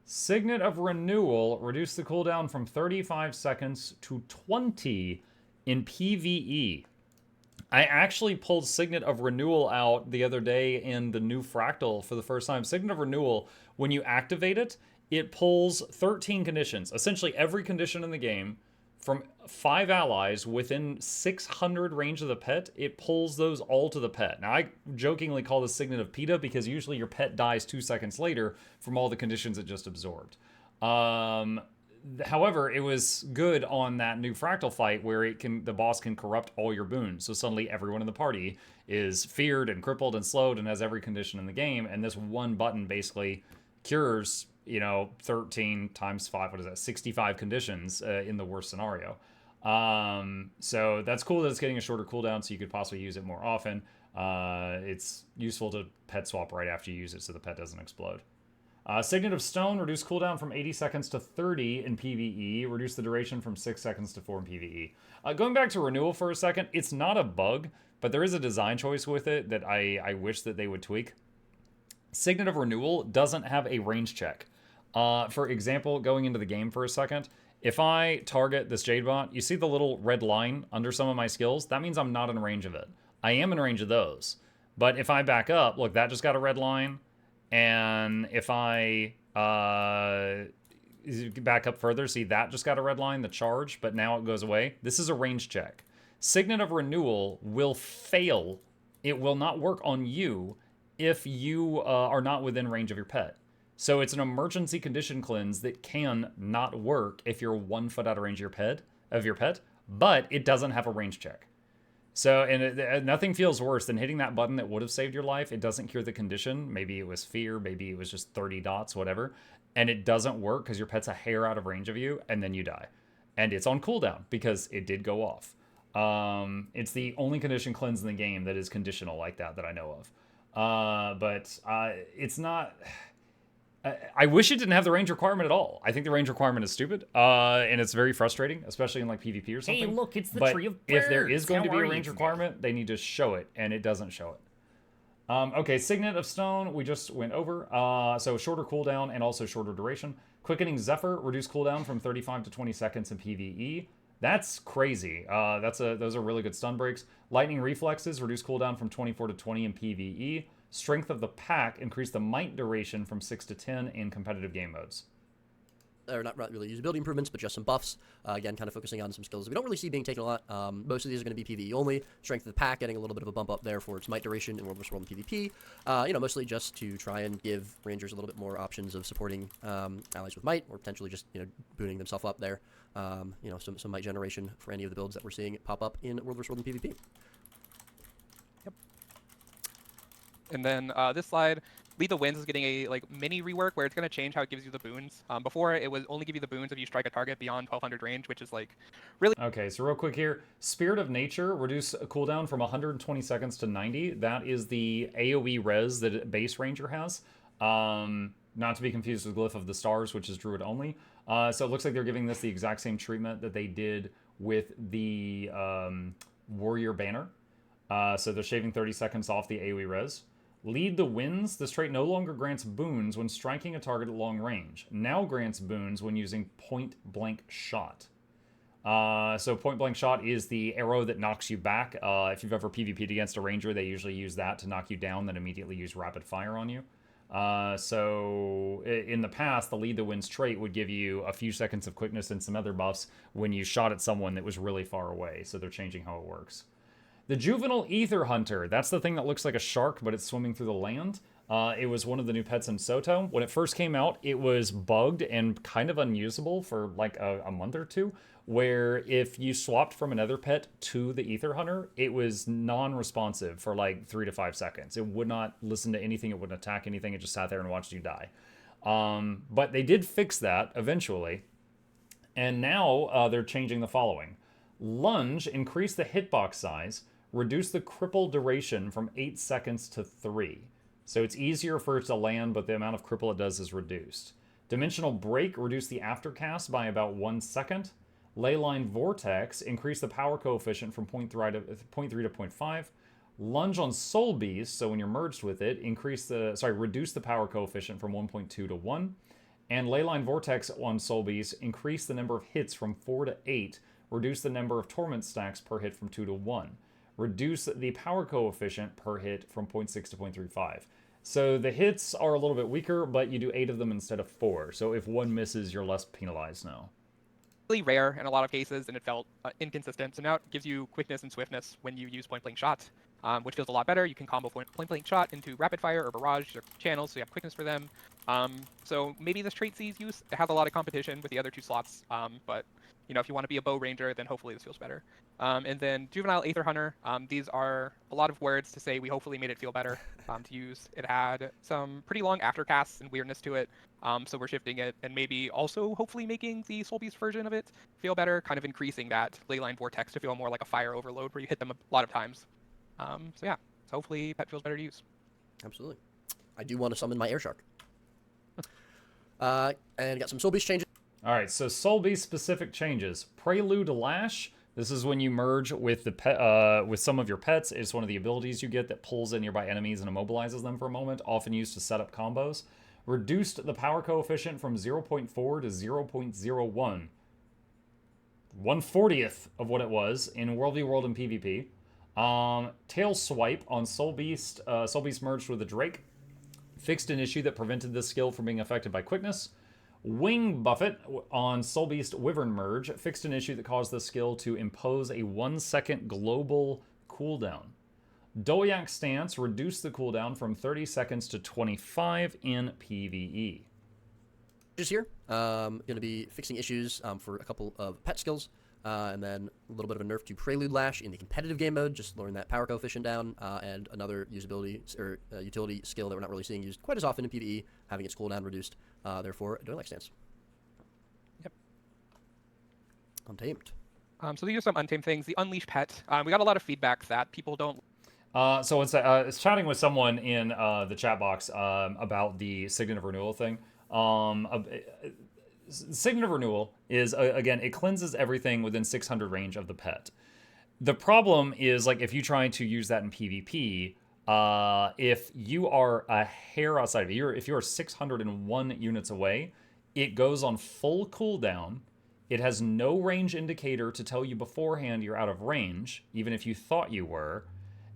Signet of Renewal, reduce the cooldown from 35 seconds to 20 in PvE. I actually pulled Signet of Renewal out the other day in the new Fractal for the first time. Signet of Renewal, when you activate it, it pulls 13 conditions. Essentially every condition in the game from 5 allies within 600 range of the pet, it pulls those all to the pet. Now, I jokingly call this Signet of PETA because usually your pet dies 2 seconds later from all the conditions it just absorbed. However, it was good on that new Fractal fight where the boss can corrupt all your boons. So suddenly everyone in the party is feared and crippled and slowed and has every condition in the game. And this one button basically cures, 13 times 5, what is that, 65 conditions in the worst scenario. So that's cool that it's getting a shorter cooldown so you could possibly use it more often. It's useful to pet swap right after you use it so the pet doesn't explode. Signet of Stone, reduce cooldown from 80 seconds to 30 in PvE. Reduce the duration from 6 seconds to 4 in PvE. Going back to Renewal for a second, it's not a bug, but there is a design choice with it that I wish that they would tweak. Signet of Renewal doesn't have a range check. For example, going into the game for a second, if I target this Jadebot, you see the little red line under some of my skills? That means I'm not in range of it. I am in range of those. But if I back up, look, that just got a red line. And if I back up further, see that just got a red line, the charge, but now it goes away. This is a range check. Signet of Renewal will fail. It will not work on you if you are not within range of your pet. So it's an emergency condition cleanse that can not work if you're 1 foot out of range of your pet, but it doesn't have a range check. So, and nothing feels worse than hitting that button that would have saved your life. It doesn't cure the condition. Maybe it was fear, maybe it was just 30 dots, whatever. And it doesn't work because your pet's a hair out of range of you, and then you die. And it's on cooldown because it did go off. It's the only condition cleanse in the game that is conditional like that I know of. But it's not... I wish it didn't have the range requirement at all. I think the range requirement is stupid, and it's very frustrating, especially in like PvP or something. Hey, look, it's the but tree of birds. if there is going to be How a are range you requirement, they need to show it, and it doesn't show it. Okay, Signet of Stone, we just went over. So shorter cooldown and also shorter duration. Quickening Zephyr, reduced cooldown from 35 to 20 seconds in PvE. That's crazy. Those are really good stun breaks. Lightning Reflexes, reduced cooldown from 24 to 20 in PvE. Strength of the Pack, increase the might duration from 6 to 10 in competitive game modes. Or not really usability improvements, but just some buffs. Again, kind of focusing on some skills that we don't really see being taken a lot. Most of these are going to be PvE only. Strength of the Pack getting a little bit of a bump up there for its might duration in World vs. World and PvP. Mostly just to try and give Rangers a little bit more options of supporting allies with might, or potentially just booting themselves up there. Some might generation for any of the builds that we're seeing pop up in World vs. World and PvP. And then this slide, Lead the Winds is getting a mini rework where it's going to change how it gives you the boons. Before, it would only give you the boons if you strike a target beyond 1200 range, which is really... Okay, so real quick here. Spirit of Nature, reduce cooldown from 120 seconds to 90. That is the AoE res that base Ranger has. Not to be confused with Glyph of the Stars, which is Druid only. So it looks like they're giving this the exact same treatment that they did with the Warrior Banner. So they're shaving 30 seconds off the AoE res. Lead the Winds. This trait no longer grants boons when striking a target at long range. Now grants boons when using point-blank shot. So point-blank shot is the arrow that knocks you back. If you've ever PvP'd against a ranger, they usually use that to knock you down, then immediately use rapid fire on you. So in the past, the Lead the Winds trait would give you a few seconds of quickness and some other buffs when you shot at someone that was really far away. So they're changing how it works. The Juvenile Ether Hunter, that's the thing that looks like a shark, but it's swimming through the land. It was one of the new pets in Soto. When it first came out, it was bugged and kind of unusable for like a month or two, where if you swapped from another pet to the Ether Hunter, it was non-responsive for like 3 to 5 seconds. It would not listen to anything, it wouldn't attack anything, it just sat there and watched you die. But they did fix that eventually, and now they're changing the following. Lunge, increase the hitbox size, reduce the cripple duration from 8 seconds to 3. So it's easier for it to land, but the amount of cripple it does is reduced. Dimensional Break, reduce the aftercast by about 1 second. Leyline Vortex, increase the power coefficient from 0.3 to 0.5. Lunge on Soul Beast, so when you're merged with it, reduce the power coefficient from 1.2 to 1. And Leyline Vortex on Soul Beast, increase the number of hits from 4 to 8. Reduce the number of torment stacks per hit from 2 to 1. Reduce the power coefficient per hit from 0.6 to 0.35. So the hits are a little bit weaker, but you do 8 of them instead of 4. So if one misses, you're less penalized now. Really rare in a lot of cases, and it felt inconsistent. So now it gives you quickness and swiftness when you use point-blank shot, which feels a lot better. You can combo point-blank shot into rapid fire or barrage or channels, so you have quickness for them. So maybe this trait sees use. It has a lot of competition with the other 2 slots, but if you want to be a bow ranger, then hopefully this feels better. And then Juvenile Aether Hunter, these are a lot of words to say we hopefully made it feel better to use. It had some pretty long aftercasts and weirdness to it, so we're shifting it, and maybe also hopefully making the Soul Beast version of it feel better, kind of increasing that Leyline Vortex to feel more like a fire overload where you hit them a lot of times. So hopefully pet feels better to use. Absolutely. I do want to summon my air shark. And got some Soul Beast changes. All right, so Soul Beast specific changes. Prelude Lash. This is when you merge with with some of your pets. It's one of the abilities you get that pulls in nearby enemies and immobilizes them for a moment, often used to set up combos. Reduced the power coefficient from 0.4 to 0.01. 1/40th of what it was in World v World and PvP. Tail Swipe on Soul Beast. Soul Beast merged with a Drake. Fixed an issue that prevented this skill from being affected by quickness. Wing Buffet on Soul Beast Wyvern Merge fixed an issue that caused the skill to impose a 1-second global cooldown. Doyak Stance reduced the cooldown from 30 seconds to 25 in PvE. Just here, going to be fixing issues for a couple of pet skills, and then a little bit of a nerf to Prelude Lash in the competitive game mode, just lowering that power coefficient down, and another usability or utility skill that we're not really seeing used quite as often in PvE, having its cooldown reduced. Therefore, Doyak Stance. Yep. Untamed. So these are some untamed things. The Unleash Pet. We got a lot of feedback that people don't. So it's chatting with someone in the chat box about the Signet of Renewal thing. Signet of Renewal is, again, it cleanses everything within 600 range of the pet. The problem is, like, if you try to use that in PvP, if you are a hair outside of it, if you're 601 units away, it goes on full cooldown. It has no range indicator to tell you beforehand you're out of range, even if you thought you were,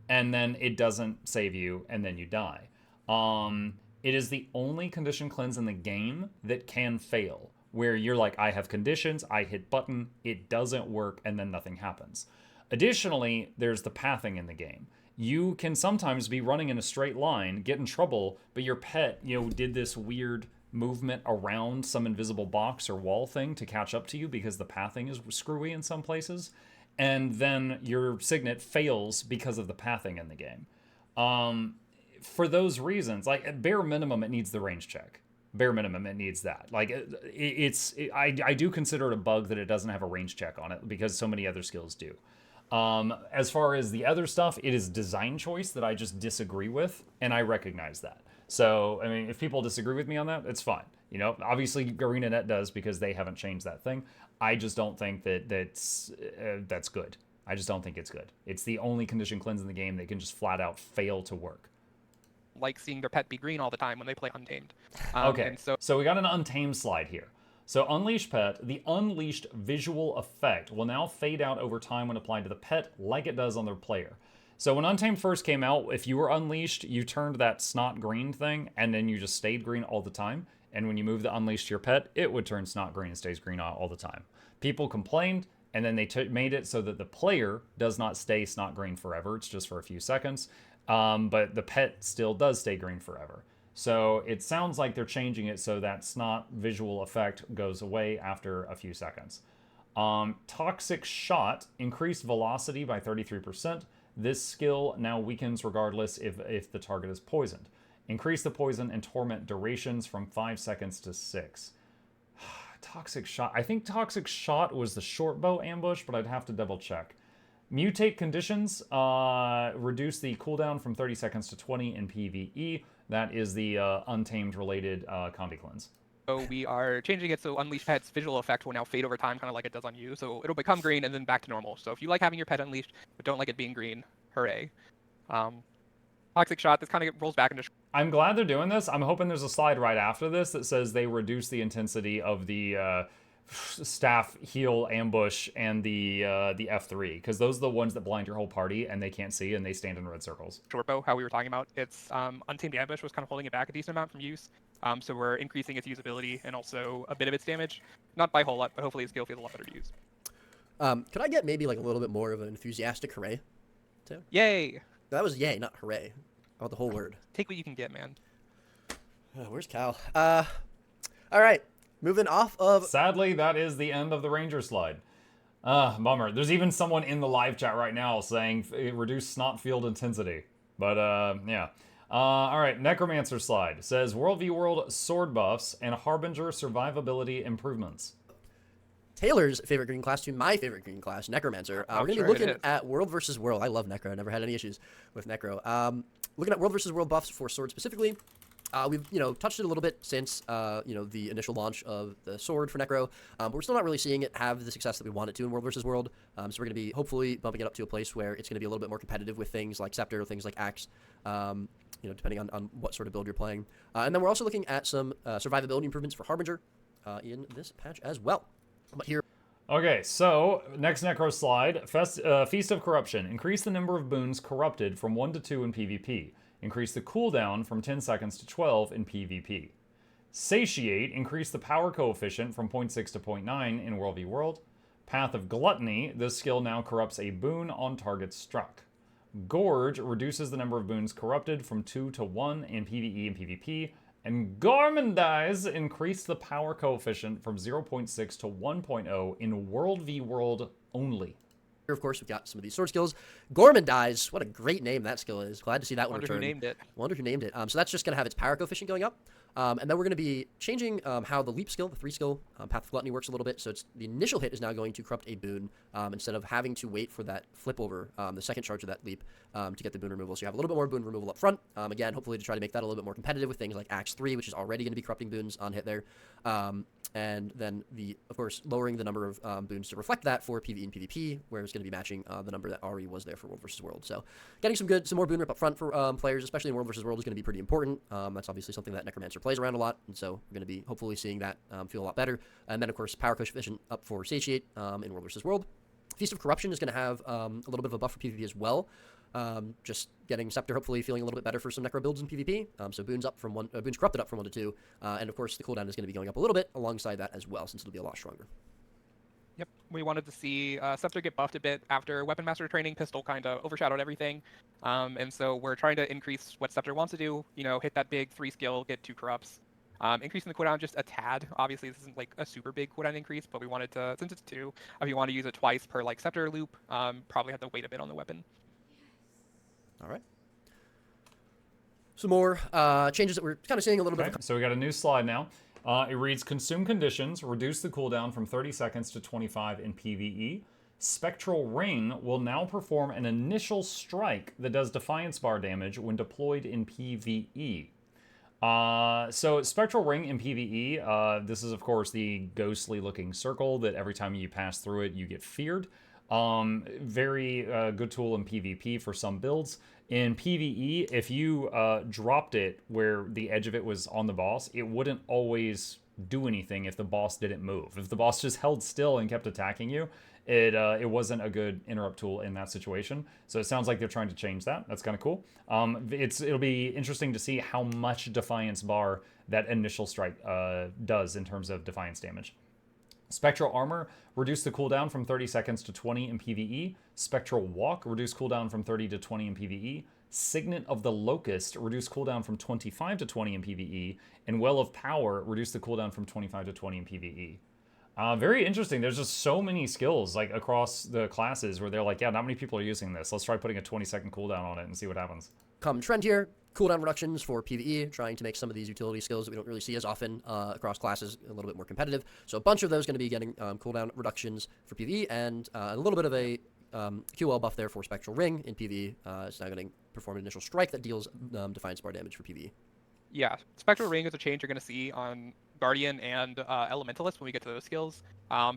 and then it doesn't save you, and then you die. It is the only condition cleanse in the game that can fail, where you're like, I have conditions, I hit button, it doesn't work, and then nothing happens. Additionally, there's the pathing in the game. You can sometimes be running in a straight line, get in trouble, but your pet, did this weird movement around some invisible box or wall thing to catch up to you because the pathing is screwy in some places, and then your Signet fails because of the pathing in the game. For those reasons, like, at bare minimum, it needs the range check. Bare minimum, it needs that. Like, I do consider it a bug that it doesn't have a range check on it because so many other skills do. As far as the other stuff, it is design choice that I just disagree with, and I recognize that. So, I mean, if people disagree with me on that, it's fine. Obviously, ArenaNet does because they haven't changed that thing. I just don't think that's good. I just don't think it's good. It's the only condition cleanse in the game that can just flat out fail to work. Like seeing their pet be green all the time when they play Untamed. Okay, And so we got an Untamed slide here. So Unleash Pet, the unleashed visual effect will now fade out over time when applied to the pet like it does on the player. So when Untamed first came out, if you were unleashed, you turned that snot green thing, and then you just stayed green all the time. And when you move the unleashed to your pet, it would turn snot green and stays green all the time. People complained, and then they made it so that the player does not stay snot green forever. It's just for a few seconds. But the pet still does stay green forever. So it sounds like they're changing it so that snot visual effect goes away after a few seconds. Toxic Shot, increased velocity by 33%. This skill now weakens regardless if the target is poisoned. Increase the poison and torment durations from 5 seconds to 6. Toxic Shot. I think Toxic Shot was the short bow ambush, but I'd have to double check. Mutate conditions reduce the cooldown from 30 seconds to 20 in PvE. That is the Untamed related Condi cleanse. So we are changing it so Unleash Pet's visual effect will now fade over time, kind of like it does on you. So it'll become green and then back to normal. So if you like having your pet unleashed but don't like it being green, hooray. Toxic Shot, this kind of rolls back into... I'm glad they're doing this. I'm hoping there's a slide right after this that says they reduce the intensity of the staff heal ambush and the F3, because those are the ones that blind your whole party and they can't see and they stand in red circles. Short bow, how we were talking about, it's Untamed Ambush was kind of holding it back a decent amount from use. So we're increasing its usability and also a bit of its damage. Not by a whole lot, but hopefully the skill feels a lot better to use. Could I get maybe like a little bit more of an enthusiastic hooray, too? Yay! That was yay, not hooray. I want the whole word. Take what you can get, man. Where's Cal? All right. Moving off of... Sadly, that is the end of the Ranger slide. Bummer. There's even someone in the live chat right now saying reduce snot field intensity. But, yeah. All right, Necromancer slide. Says World v World sword buffs and Harbinger survivability improvements. Taylor's favorite green class to my favorite green class, Necromancer. We're going to be looking at World versus World. I love Necro. I never had any issues with Necro. Looking at World versus World buffs for sword specifically. We've, touched it a little bit since, the initial launch of the sword for Necro, but we're still not really seeing it have the success that we want it to in World versus World. So we're going to be hopefully bumping it up to a place where it's going to be a little bit more competitive with things like Scepter, things like Axe, depending on what sort of build you're playing. And then we're also looking at some survivability improvements for Harbinger in this patch as well. But here... Okay, so next Necro slide, Feast of Corruption. Increase the number of boons corrupted from 1 to 2 in PvP. Increase the cooldown from 10 seconds to 12 in PvP. Satiate, increase the power coefficient from 0.6 to 0.9 in World v World. Path of Gluttony, this skill now corrupts a boon on target struck. Gorge reduces the number of boons corrupted from 2 to 1 in PvE and PvP. And Gormandize, increase the power coefficient from 0.6 to 1.0 in World v World only. Here, of course, we've got some of these sword skills. Gormandize, what a great name that skill is. Glad to see that one return. Wonder who named it. Wonder who named it. So that's just going to have its power coefficient going up. And then we're going to be changing how the leap skill, the 3 skill, Path of Gluttony works a little bit. So it's the initial hit is now going to corrupt a boon instead of having to wait for that flip over, the second charge of that leap to get the boon removal. So you have a little bit more boon removal up front. Again, hopefully to try to make that a little bit more competitive with things like Axe 3, which is already going to be corrupting boons on hit there. And then, of course, lowering the number of boons to reflect that for PvE and PvP, where it's going to be matching the number that already was there for World versus World. So getting some more boon rip up front for players, especially in World versus World, is going to be pretty important. That's obviously something that Necromancer plays around a lot, and so we're going to be hopefully seeing that feel a lot better. And then, of course, power coefficient up for Satiate in World versus World. Feast of Corruption is going to have a little bit of a buff for PvP as well. Just getting Scepter hopefully feeling a little bit better for some Necro builds in PvP. So boons up from boons corrupted up from 1 to 2, and of course the cooldown is going to be going up a little bit alongside that as well, since it'll be a lot stronger. Yep, we wanted to see Scepter get buffed a bit after Weapon Master training. Pistol kind of overshadowed everything, and so we're trying to increase what Scepter wants to do. You know, hit that big 3 skill, get 2 corrupts. Increasing the cooldown just a tad. Obviously, this isn't like a super big cooldown increase, but we wanted to, since it's 2, if you want to use it twice per like Scepter loop, probably have to wait a bit on the weapon. All right. Some more changes that we're kind of seeing a little bit. So we got a new slide now. It reads, Consume Conditions, reduce the cooldown from 30 seconds to 25 in PvE. Spectral Ring will now perform an initial strike that does Defiance bar damage when deployed in PvE. So Spectral Ring in PvE, this is of course the ghostly looking circle that every time you pass through it, you get feared. Very good tool in PvP for some builds. In PvE, if you dropped it where the edge of it was on the boss, it wouldn't always do anything if the boss didn't move. If the boss just held still and kept attacking you, it wasn't a good interrupt tool in that situation. So it sounds like they're trying to change that. That's kind of cool. It'll be interesting to see how much Defiance bar that initial strike does in terms of Defiance damage. Spectral Armor, reduce the cooldown from 30 seconds to 20 in PvE. Spectral Walk, reduce cooldown from 30 to 20 in PvE. Signet of the Locust, reduce cooldown from 25 to 20 in PvE. And Well of Power, reduce the cooldown from 25 to 20 in PvE. Very interesting. There's just so many skills like across the classes where they're like, yeah, not many people are using this. Let's try putting a 20-second cooldown on it and see what happens. Common trend here, cooldown reductions for PvE, trying to make some of these utility skills that we don't really see as often across classes a little bit more competitive. So a bunch of those going to be getting cooldown reductions for PvE, and a little bit of a QL buff there for Spectral Ring in PvE. It's now going to perform an initial strike that deals Defiance bar damage for PvE. Yeah, Spectral Ring is a change you're going to see on Guardian and Elementalist when we get to those skills.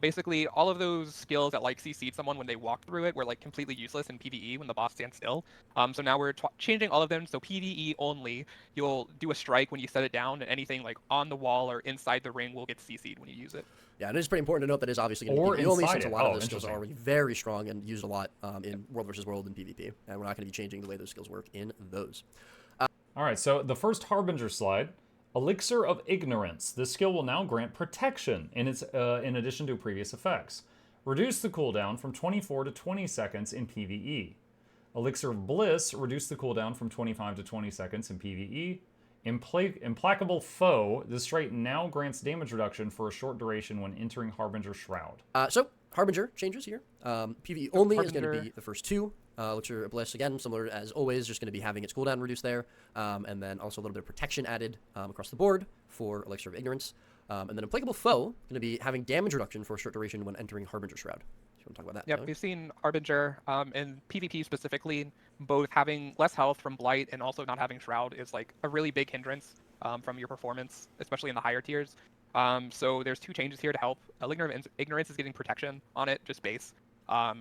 Basically, all of those skills that like CC'd someone when they walk through it were like completely useless in PvE when the boss stands still. So now we're changing all of them. So PvE only, you'll do a strike when you set it down, and anything like on the wall or inside the ring will get CC'd when you use it. Yeah, and it's pretty important to note that is obviously going to be PvE only, since a lot of those skills are already very strong and used a lot in World versus World and PvP, and we're not going to be changing the way those skills work in those. All right, so the first Harbinger slide, Elixir of Ignorance. This skill will now grant protection in addition to previous effects. Reduce the cooldown from 24 to 20 seconds in PvE. Elixir of Bliss, reduce the cooldown from 25 to 20 seconds in PvE. Implacable Foe, this trait now grants damage reduction for a short duration when entering Harbinger Shroud. So, Harbinger changes here. PvE only is going to be the first 2. Elixir of Bliss, again, similar as always, just going to be having its cooldown reduced there. And then also a little bit of protection added across the board for Elixir of Ignorance. And then Implacable Foe, going to be having damage reduction for a short duration when entering Harbinger Shroud. So you want to talk about that? Yep, we've seen Harbinger in PvP specifically, both having less health from Blight and also not having Shroud is like a really big hindrance from your performance, especially in the higher tiers. So there's 2 changes here to help. Elixir of Ignorance is getting protection on it, just base.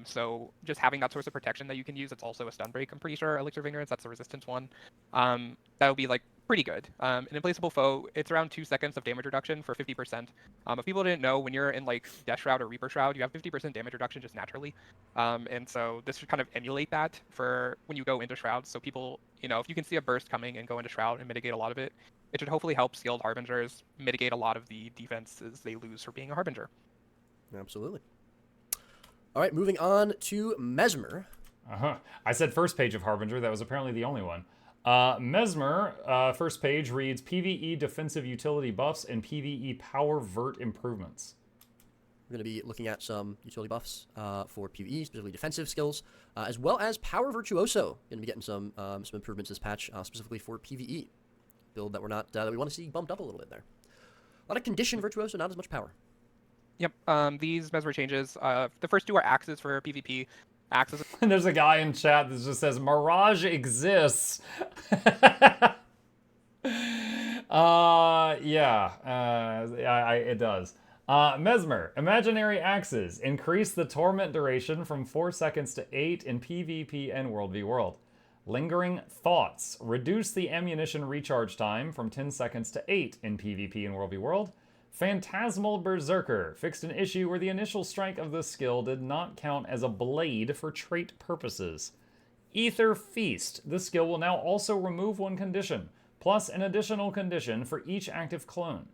So just having that source of protection that you can use, it's also a stun break, I'm pretty sure. Elixir of Ignorance, that's the resistance one. That would be like pretty good. An implaceable foe, it's around 2 seconds of damage reduction for 50%. If people didn't know, when you're in like Death Shroud or Reaper Shroud, you have 50% damage reduction just naturally. And so this should kind of emulate that for when you go into Shroud. So people, if you can see a burst coming and go into Shroud and mitigate a lot of it, it should hopefully help skilled Harbingers mitigate a lot of the defenses they lose for being a Harbinger. Absolutely. All right, moving on to Mesmer. I said first page of Harbinger. That was apparently the only one. Mesmer, first page reads PvE defensive utility buffs and PvE power vert improvements. We're going to be looking at some utility buffs for PvE, specifically defensive skills, as well as Power Virtuoso. Going to be getting some improvements this patch, specifically for PvE. Build that that we want to see bumped up a little bit there. A lot of condition Virtuoso, not as much power. Yep. These Mesmer changes, the first two are axes for PvP. Axes. And there's a guy in chat that just says Mirage exists. It does. Mesmer, imaginary axes. Increase the torment duration from 4 seconds to 8 in PvP and World v World. Lingering thoughts. Reduce the ammunition recharge time from 10 seconds to 8 in PvP and World v World. Phantasmal Berserker fixed an issue where the initial strike of this skill did not count as a blade for trait purposes. Ether Feast. This skill will now also remove one condition, plus an additional condition for each active clone.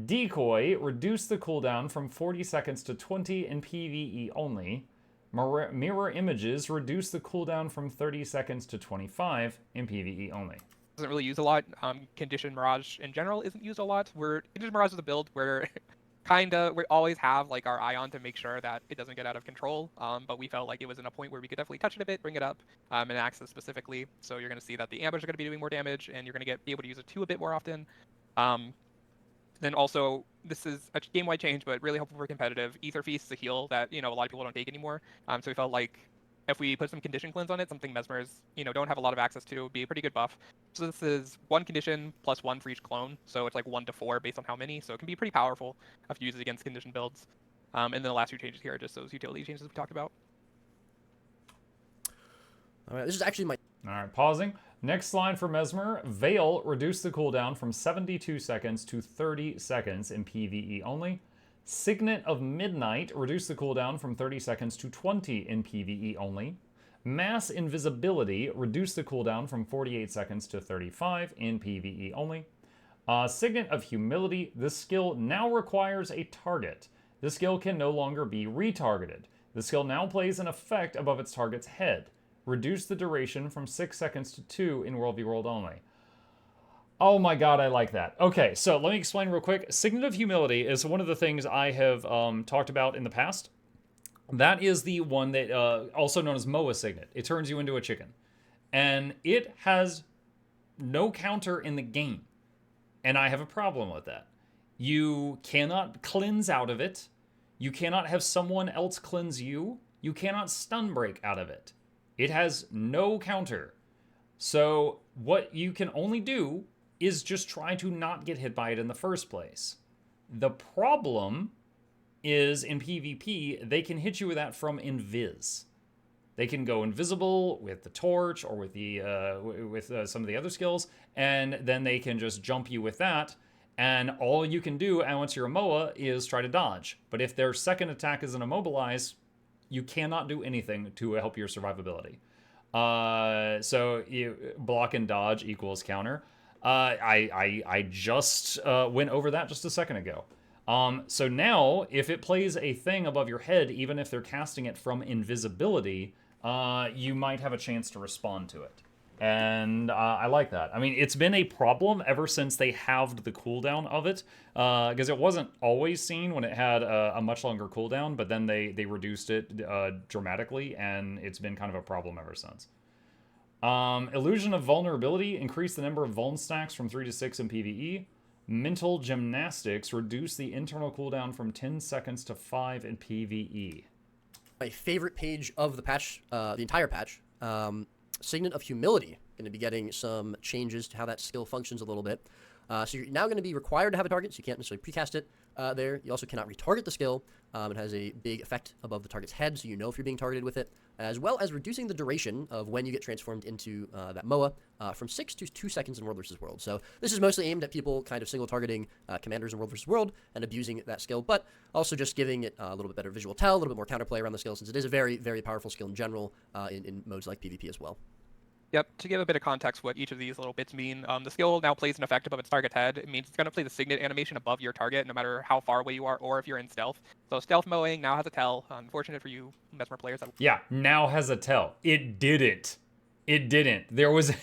Decoy. Reduce the cooldown from 40 seconds to 20 in PvE only. Mirror Images. Reduce the cooldown from 30 seconds to 25 in PvE only. Doesn't really use a lot. Condition Mirage in general isn't used a lot. Condition Mirage is a build where we always have like our eye on to make sure that it doesn't get out of control. But we felt like it was in a point where we could definitely touch it a bit, bring it up, and access specifically. So you're going to see that the ambush are going to be doing more damage, and you're going to be able to use it too a bit more often. Then also, this is a game-wide change, but really helpful for competitive. Ether Feast is a heal that a lot of people don't take anymore. So we felt like if we put some condition cleanse on it, something Mesmers, don't have a lot of access to, would be a pretty good buff. So this is 1 condition plus 1 for each clone. So it's like 1 to 4 based on how many. So it can be pretty powerful if you use it against condition builds. And then the last 2 changes here are just those utility changes we talked about. All right, this is actually my... All right, pausing. Next line for Mesmer. Veil, reduce the cooldown from 72 seconds to 30 seconds in PvE only. Signet of Midnight, reduce the cooldown from 30 seconds to 20 in PvE only. Mass Invisibility, reduce the cooldown from 48 seconds to 35 in PvE only. Signet of Humility, this skill now requires a target. This skill can no longer be retargeted. The skill now plays an effect above its target's head. Reduce the duration from 6 seconds to 2 in World v World only. Oh my god, I like that. Okay, so let me explain real quick. Signet of Humility is one of the things I have talked about in the past. That is the one that, also known as Moa Signet. It turns you into a chicken. And it has no counter in the game. And I have a problem with that. You cannot cleanse out of it. You cannot have someone else cleanse you. You cannot stun break out of it. It has no counter. So what you can only do is just try to not get hit by it in the first place. The problem is in PvP, they can hit you with that from invis. They can go invisible with the torch or with the some of the other skills, and then they can just jump you with that. And all you can do, and once you're a MOA, is try to dodge. But if their second attack is an immobilize, you cannot do anything to help your survivability. So you block and dodge equals counter. I just went over that just a second ago. So now, if it plays a thing above your head, even if they're casting it from invisibility, you might have a chance to respond to it. And I like that. I mean, it's been a problem ever since they halved the cooldown of it, because it wasn't always seen when it had a much longer cooldown, but then they reduced it dramatically, and it's been kind of a problem ever since. Illusion of Vulnerability, increase the number of vuln stacks from 3 to 6 in PvE. Mental Gymnastics, reduce the internal cooldown from 10 seconds to 5 in PvE. My favorite page of the patch, the entire patch, Signet of Humility, going to be getting some changes to how that skill functions a little bit. So you're now going to be required to have a target, so you can't necessarily precast it there. You also cannot retarget the skill. It has a big effect above the target's head, so you know if you're being targeted with it, as well as reducing the duration of when you get transformed into that MOA from 6 to 2 seconds in World vs. World. So this is mostly aimed at people kind of single targeting commanders in World vs. World and abusing that skill, but also just giving it a little bit better visual tell, a little bit more counterplay around the skill, since it is a very, very powerful skill in general in modes like PvP as well. Yep, to give a bit of context what each of these little bits mean, the skill now plays an effect above its target's head. It means it's going to play the signet animation above your target no matter how far away you are or if you're in stealth. So stealth mowing now has a tell. Unfortunate for you Mesmer players. Yeah, now has a tell. It didn't. It didn't. There was,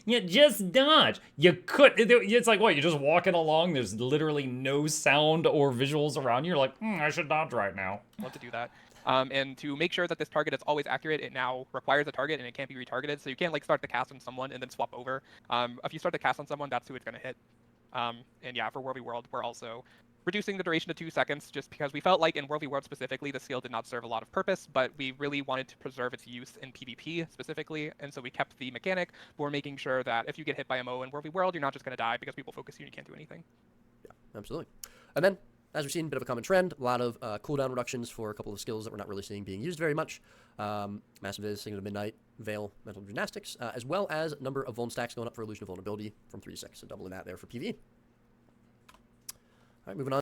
you just dodge. You could, it's like, what, you're just walking along, there's literally no sound or visuals around you. You're like, I should dodge right now. Love to do that. And to make sure that this target is always accurate, it now requires a target and it can't be retargeted. So you can't like start the cast on someone and then swap over. If you start the cast on someone, that's who it's going to hit. And yeah, for World v. World, we're also reducing the duration to 2 seconds just because we felt like in World v. World specifically, the skill did not serve a lot of purpose, but we really wanted to preserve its use in PvP specifically. And so we kept the mechanic, but we're making sure that if you get hit by a MO in World v. World, you're not just going to die because people focus you and you can't do anything. Yeah, absolutely. And then, as we've seen, a bit of a common trend, a lot of cooldown reductions for a couple of skills that we're not really seeing being used very much. Massive Viz, Signal of Midnight, Veil, Mental Gymnastics, as well as number of Vuln stacks going up for Illusion of Vulnerability from 3 to 6, so doubling that there for PvE. All right, moving on.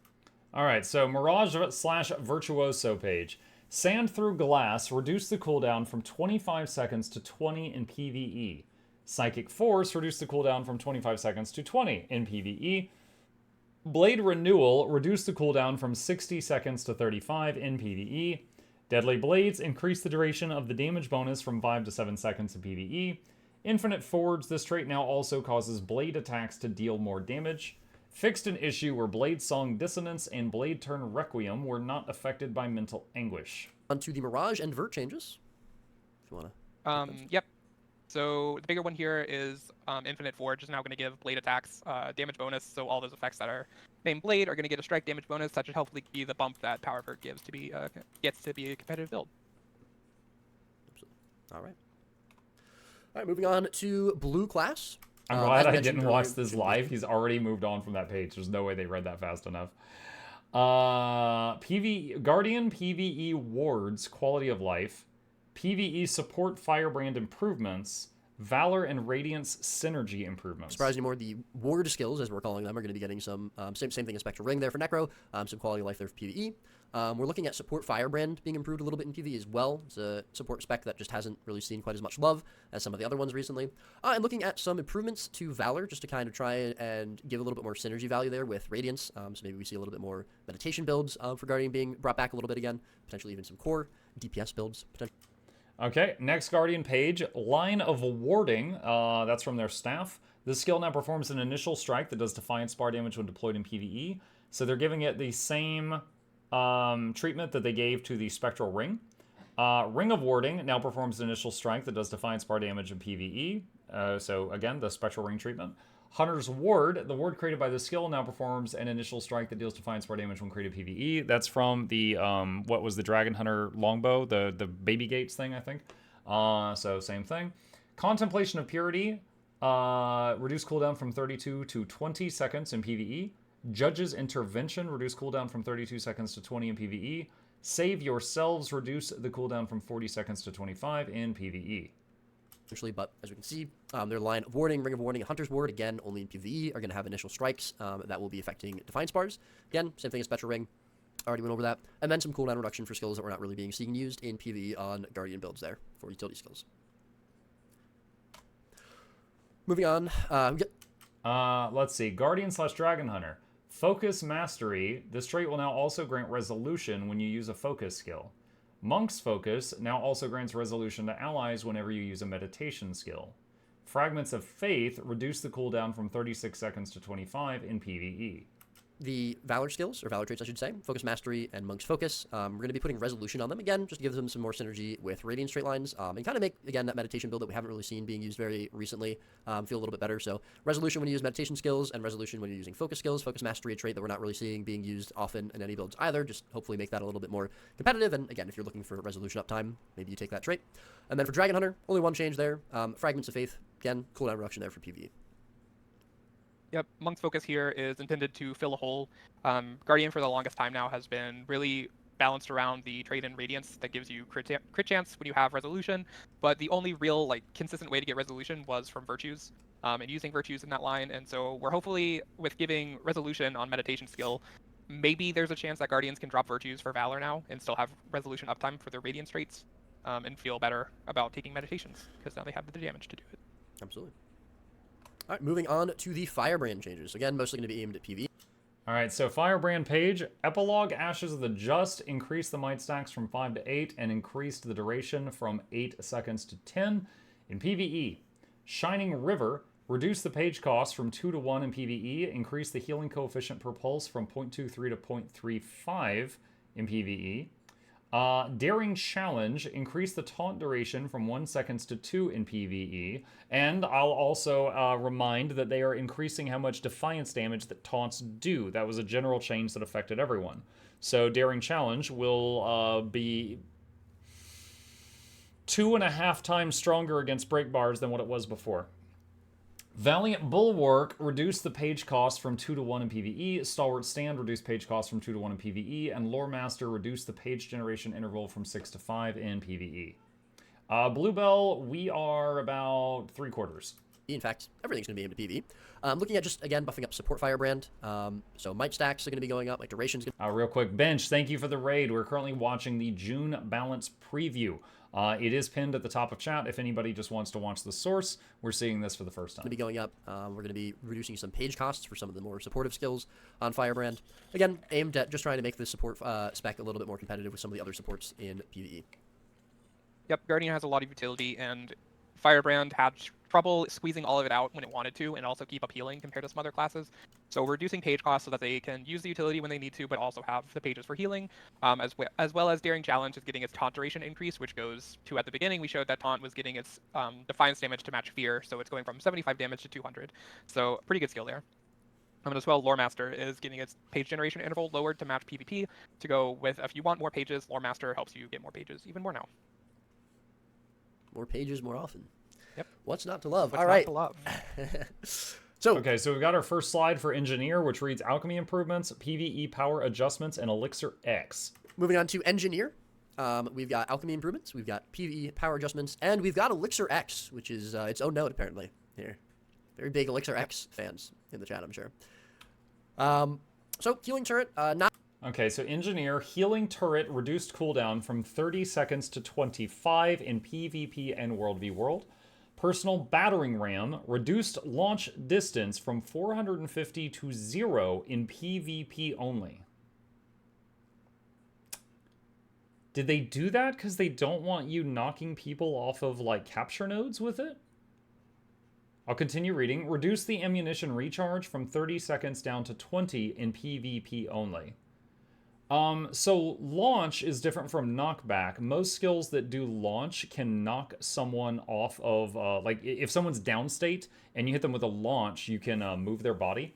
All right, so Mirage/Virtuoso page. Sand through glass, reduce the cooldown from 25 seconds to 20 in PvE. Psychic Force, reduce the cooldown from 25 seconds to 20 in PvE. Blade Renewal, reduce the cooldown from 60 seconds to 35 in PvE. Deadly Blades, increase the duration of the damage bonus from 5 to 7 seconds in PvE. Infinite Forge, this trait now also causes blade attacks to deal more damage. Fixed an issue where Blade Song Dissonance and Blade Turn Requiem were not affected by mental anguish. On to the Mirage and Vert changes, if you want to. Yep. So the bigger one here is Infinite Forge is now going to give blade attacks damage bonus. So all those effects that are named Blade are going to get a strike damage bonus. That should hopefully be the bump that Power Vert gives to be gets to be a competitive build. All right. All right, moving on to Blue class. I'm glad I didn't watch this live. He's already moved on from that page. There's no way they read that fast enough. Guardian PvE wards, quality of life. PvE support firebrand improvements. Valor and Radiance synergy improvements. Surprisingly more, the ward skills, as we're calling them, are going to be getting some, same thing as Spectral Ring there for Necro, some quality of life there for PvE. We're looking at support Firebrand being improved a little bit in PvE as well. It's a support spec that just hasn't really seen quite as much love as some of the other ones recently. And looking at some improvements to Valor, just to kind of try and give a little bit more synergy value there with Radiance. So maybe we see a little bit more meditation builds for Guardian being brought back a little bit again, potentially even some core DPS builds, potentially. Okay, next Guardian page, Line of Warding, that's from their staff. This skill now performs an initial strike that does Defiance bar damage when deployed in PvE. So they're giving it the same treatment that they gave to the Spectral Ring. Ring of Warding now performs an initial strike that does Defiance bar damage in PvE. So again, the Spectral Ring treatment. Hunter's Ward, the ward created by the skill, now performs an initial strike that deals Defiance bar damage when created PvE. That's from the, what was the Dragon Hunter longbow, the Baby Gates thing, I think. So same thing. Contemplation of Purity, reduce cooldown from 32 to 20 seconds in PvE. Judge's Intervention, reduce cooldown from 32 seconds to 20 in PvE. Save Yourselves, reduce the cooldown from 40 seconds to 25 in PvE. Essentially, but as we can see, their Line of Warding, Ring of Warding, and Hunter's Ward, again, only in PvE, are going to have initial strikes that will be affecting Defiance bars. Again, same thing as Spectral Ring. Already went over that. And then some cooldown reduction for skills that we're not really being seen used in PvE on Guardian builds there for utility skills. Moving on. Let's see. Guardian/Dragon Hunter. Focus Mastery. This trait will now also grant resolution when you use a focus skill. Monk's Focus now also grants resolution to allies whenever you use a meditation skill. Fragments of Faith reduce the cooldown from 36 seconds to 25 in PvE. The Valor skills, or Valor traits I should say, Focus Mastery and Monk's Focus, we're going to be putting Resolution on them again, just to give them some more synergy with Radiant Straight Lines, and kind of make, again, that meditation build that we haven't really seen being used very recently feel a little bit better. So Resolution when you use meditation skills, and Resolution when you're using Focus skills. Focus Mastery, a trait that we're not really seeing being used often in any builds either, just hopefully make that a little bit more competitive, and again, if you're looking for Resolution uptime, maybe you take that trait. And then for Dragon Hunter, only one change there, Fragments of Faith, again, cooldown reduction there for PvE. Yep, Monk's focus here is intended to fill a hole. Guardian for the longest time now has been really balanced around the trade in Radiance that gives you crit chance when you have Resolution, but the only real like consistent way to get Resolution was from Virtues, and using Virtues in that line, and so we're hopefully, with giving Resolution on Meditation skill, maybe there's a chance that Guardians can drop Virtues for Valor now and still have Resolution uptime for their Radiance traits, and feel better about taking Meditations, because now they have the damage to do it. Absolutely. All right, moving on to the Firebrand changes. Again, mostly going to be aimed at PvE. All right, so Firebrand page, Epilogue Ashes of the Just increased the might stacks from 5 to 8 and increased the duration from 8 seconds to 10 in PvE. Shining River reduced the page cost from 2 to 1 in PvE, increased the healing coefficient per pulse from 0.23 to 0.35 in PvE. Daring Challenge increased the taunt duration from 1 seconds to 2 in PvE, and I'll also remind that they are increasing how much defiance damage that taunts do. That was a general change that affected everyone. So Daring Challenge will be 2.5 times stronger against break bars than what it was before. Valiant Bulwark reduced the page cost from 2 to 1 in PvE, Stalwart Stand reduced page cost from 2 to 1 in PvE, and Lore Master reduced the page generation interval from 6 to 5 in PvE. Bluebell, we are about 3/4. In fact, everything's going to be aimed at PvE. Looking at just, again, buffing up support Firebrand. So might stacks are going to be going up, like duration's going to Real quick, Bench, thank you for the raid. We're currently watching the June balance preview. It is pinned at the top of chat. If anybody just wants to watch the source, we're seeing this for the first time. be going up. We're going to be reducing some page costs for some of the more supportive skills on Firebrand. Again, aimed at just trying to make the support spec a little bit more competitive with some of the other supports in PvE. Yep, Guardian has a lot of utility, and Firebrand had trouble squeezing all of it out when it wanted to, and also keep up healing compared to some other classes. So we're reducing page costs so that they can use the utility when they need to, but also have the pages for healing, as well as Daring Challenge is getting its taunt duration increase, which goes to, at the beginning, we showed that taunt was getting its Defiance damage to match Fear, so it's going from 75 damage to 200. So pretty good skill there. And as well, Lore Master is getting its page generation interval lowered to match PvP to go with, if you want more pages, Lore Master helps you get more pages even more now. More pages, more often. Yep. What's not to love? What's All not right. to love? Okay, so we've got our first slide for Engineer, which reads Alchemy Improvements, PvE Power Adjustments, and Elixir X. Moving on to Engineer. We've got Alchemy Improvements, we've got PvE Power Adjustments, and we've got Elixir X, which is its own note, apparently, here. Very big Elixir X fans in the chat, I'm sure. So, Healing Turret, not... Okay, so Engineer, Healing Turret reduced cooldown from 30 seconds to 25 in PvP and World v World. Personal Battering Ram reduced launch distance from 450 to 0 in PvP only. Did they do that because they don't want you knocking people off of, like, capture nodes with it? I'll continue reading. Reduce the ammunition recharge from 30 seconds down to 20 in PvP only. So launch is different from knockback. Most skills that do launch can knock someone off of, like, if someone's downstate and you hit them with a launch, you can move their body.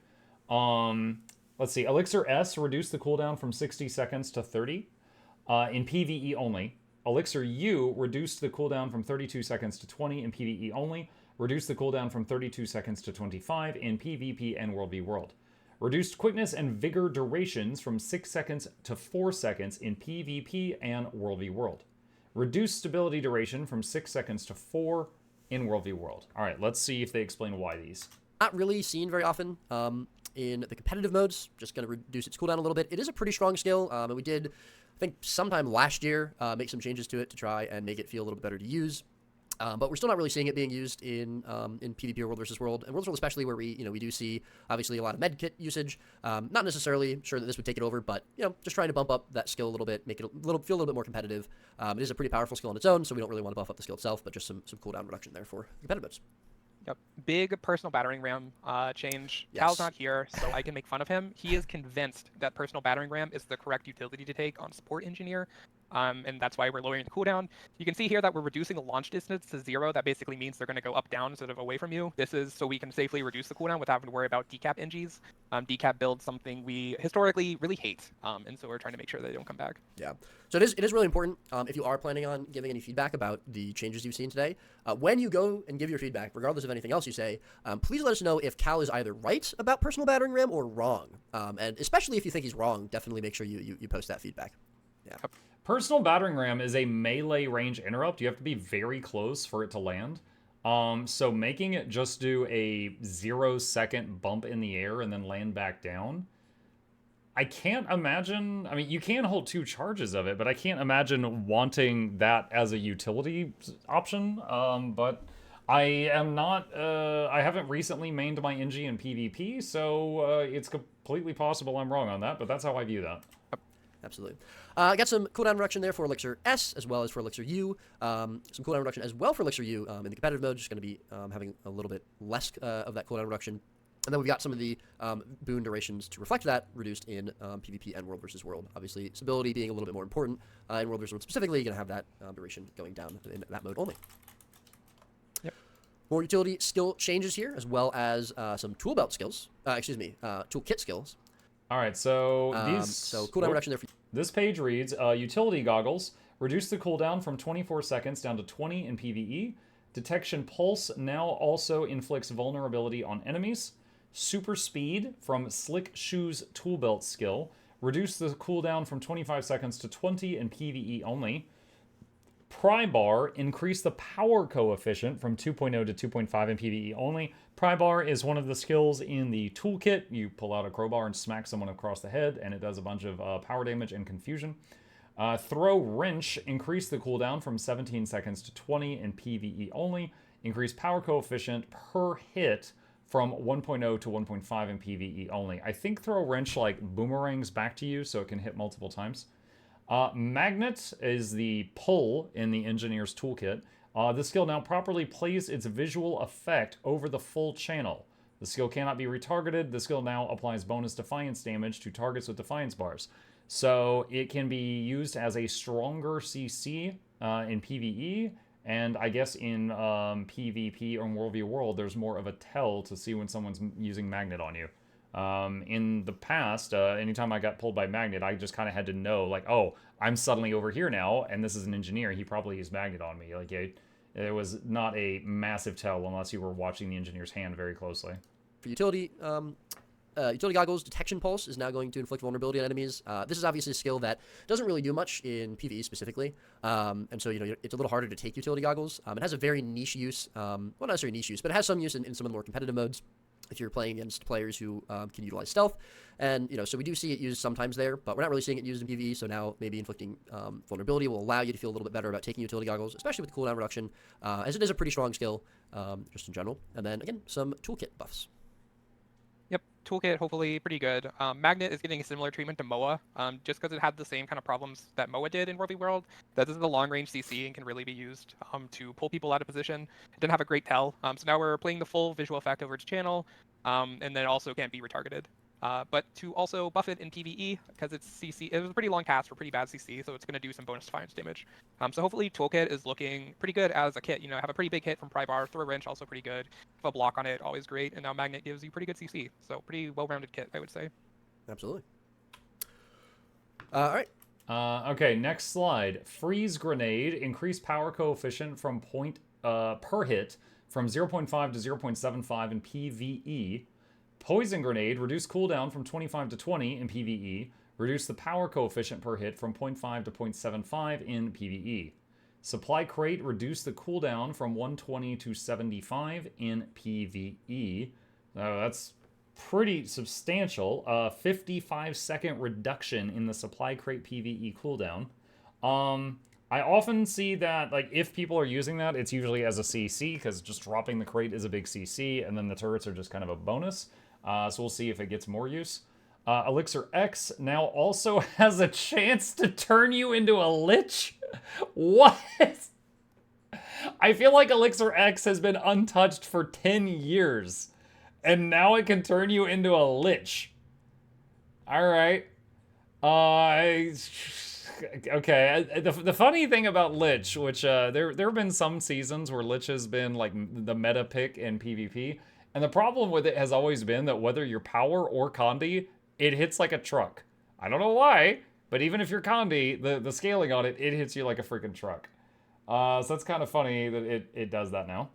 Let's see. Elixir S reduced the cooldown from 60 seconds to 30 in PvE only. Elixir U reduced the cooldown from 32 seconds to 20 in PvE only. Reduced the cooldown from 32 seconds to 25 in PvP and World v World. Reduced quickness and vigor durations from 6 seconds to 4 seconds in PvP and World v World. Reduced stability duration from 6 seconds to 4 in World v World. All right, let's see if they explain why these. Not really seen very often in the competitive modes. Just going to reduce its cooldown a little bit. It is a pretty strong skill, and we did, I think, sometime last year make some changes to it to try and make it feel a little bit better to use. But we're still not really seeing it being used in PvP or World versus World, and World versus World especially, where we do see obviously a lot of med kit usage. Not necessarily sure that this would take it over, but just trying to bump up that skill a little bit, make it feel a little bit more competitive. It is a pretty powerful skill on its own, so we don't really want to buff up the skill itself, but just some cooldown reduction there for competitive modes. Yep. Big personal battering ram change. Yes. Cal's not here, so I can make fun of him. He is convinced that personal battering ram is the correct utility to take on support engineer. and that's why we're lowering the cooldown. You can see here that we're reducing the launch distance to 0. That basically means they're going to go up, down instead of away from you. This is so we can safely reduce the cooldown without having to worry about decap NGs. Decap builds something we historically really hate, and so we're trying to make sure they don't come back. Yeah. So it is really important, if you are planning on giving any feedback about the changes you've seen today, when you go and give your feedback, regardless of anything else you say, please let us know if Cal is either right about personal battering ram or wrong. And especially if you think he's wrong, definitely make sure you post that feedback. Yeah. Personal battering ram is a melee range interrupt. You have to be very close for it to land. So making it just do a 0-second bump in the air and then land back down, I can't imagine. I mean, you can hold 2 charges of it, but I can't imagine wanting that as a utility option. But I am not. I haven't recently mained my NG in PvP, so it's completely possible I'm wrong on that. But that's how I view that. Absolutely. I got some cooldown reduction there for Elixir S as well as for Elixir U. Some cooldown reduction as well for Elixir U in the competitive mode, just going to be having a little bit less of that cooldown reduction. And then we've got some of the boon durations to reflect that reduced in PvP and World versus World. Obviously, stability being a little bit more important in World versus World specifically, you're going to have that duration going down in that mode only. Yep. More utility skill changes here, as well as some tool belt skills. Toolkit skills. All right, so cooldown reduction there for this page reads, utility goggles reduce the cooldown from 24 seconds down to 20 in PvE. Detection pulse now also inflicts vulnerability on enemies. Super speed from Slick Shoes tool belt skill reduce the cooldown from 25 seconds to 20 in PvE only. Pry bar increase the power coefficient from 2.0 to 2.5 in PvE only. Pry bar is one of the skills in the toolkit. You pull out a crowbar and smack someone across the head, and it does a bunch of power damage and confusion. Throw wrench increase the cooldown from 17 seconds to 20 in PvE only. Increase power coefficient per hit from 1.0 to 1.5 in PvE only. I think throw wrench like boomerangs back to you so it can hit multiple times. Magnet is the pull in the engineer's toolkit. This skill now properly plays its visual effect over the full channel. The skill cannot be retargeted. The skill now applies bonus defiance damage to targets with defiance bars. So it can be used as a stronger CC in PvE, and I guess in PvP or World v World, there's more of a tell to see when someone's using Magnet on you. In the past, anytime I got pulled by Magnet, I just kind of had to know, like, oh, I'm suddenly over here now, and this is an engineer. He probably used Magnet on me. Like, it was not a massive tell unless you were watching the engineer's hand very closely. For utility, utility goggles, detection pulse is now going to inflict vulnerability on enemies. This is obviously a skill that doesn't really do much in PvE specifically, and so it's a little harder to take utility goggles. It has a very niche use, well, not necessarily niche use, but it has some use in some of the more competitive modes if you're playing against players who can utilize stealth, and so we do see it used sometimes there, but we're not really seeing it used in PvE. So now maybe inflicting vulnerability will allow you to feel a little bit better about taking utility goggles, especially with the cooldown reduction, as it is a pretty strong skill just in general. And then again, some toolkit buffs. Yep, toolkit hopefully pretty good. Magnet is getting a similar treatment to MOA, just because it had the same kind of problems that MOA did in World v World. That this is a long-range CC and can really be used to pull people out of position. It didn't have a great tell, so now we're playing the full visual effect over its channel, and then it also can't be retargeted. But to also buff it in PvE, because it's CC, it was a pretty long cast for pretty bad CC, so it's going to do some bonus defiance damage. So hopefully Toolkit is looking pretty good as a kit. Have a pretty big hit from Pry Bar, Throw Wrench also pretty good, have a block on it, always great, and now Magnet gives you pretty good CC. So pretty well-rounded kit, I would say. Absolutely. All right. Okay, next slide. Freeze Grenade, increase power coefficient from per hit from 0.5 to 0.75 in PvE. Poison Grenade, reduce cooldown from 25 to 20 in PvE. Reduce the power coefficient per hit from 0.5 to 0.75 in PvE. Supply Crate, reduce the cooldown from 120 to 75 in PvE. That's pretty substantial. 55-second reduction in the Supply Crate PvE cooldown. I often see that, like, if people are using that, it's usually as a CC, because just dropping the crate is a big CC, and then the turrets are just kind of a bonus. So we'll see if it gets more use. Elixir X now also has a chance to turn you into a lich? What? I feel like Elixir X has been untouched for 10 years, and now it can turn you into a lich. Alright. Okay, the funny thing about Lich, which there have been some seasons where Lich has been like the meta pick in PvP, and the problem with it has always been that whether you're power or Condi, it hits like a truck. I don't know why, but even if you're Condi, the scaling on it, it hits you like a freaking truck. So that's kind of funny that it does that now.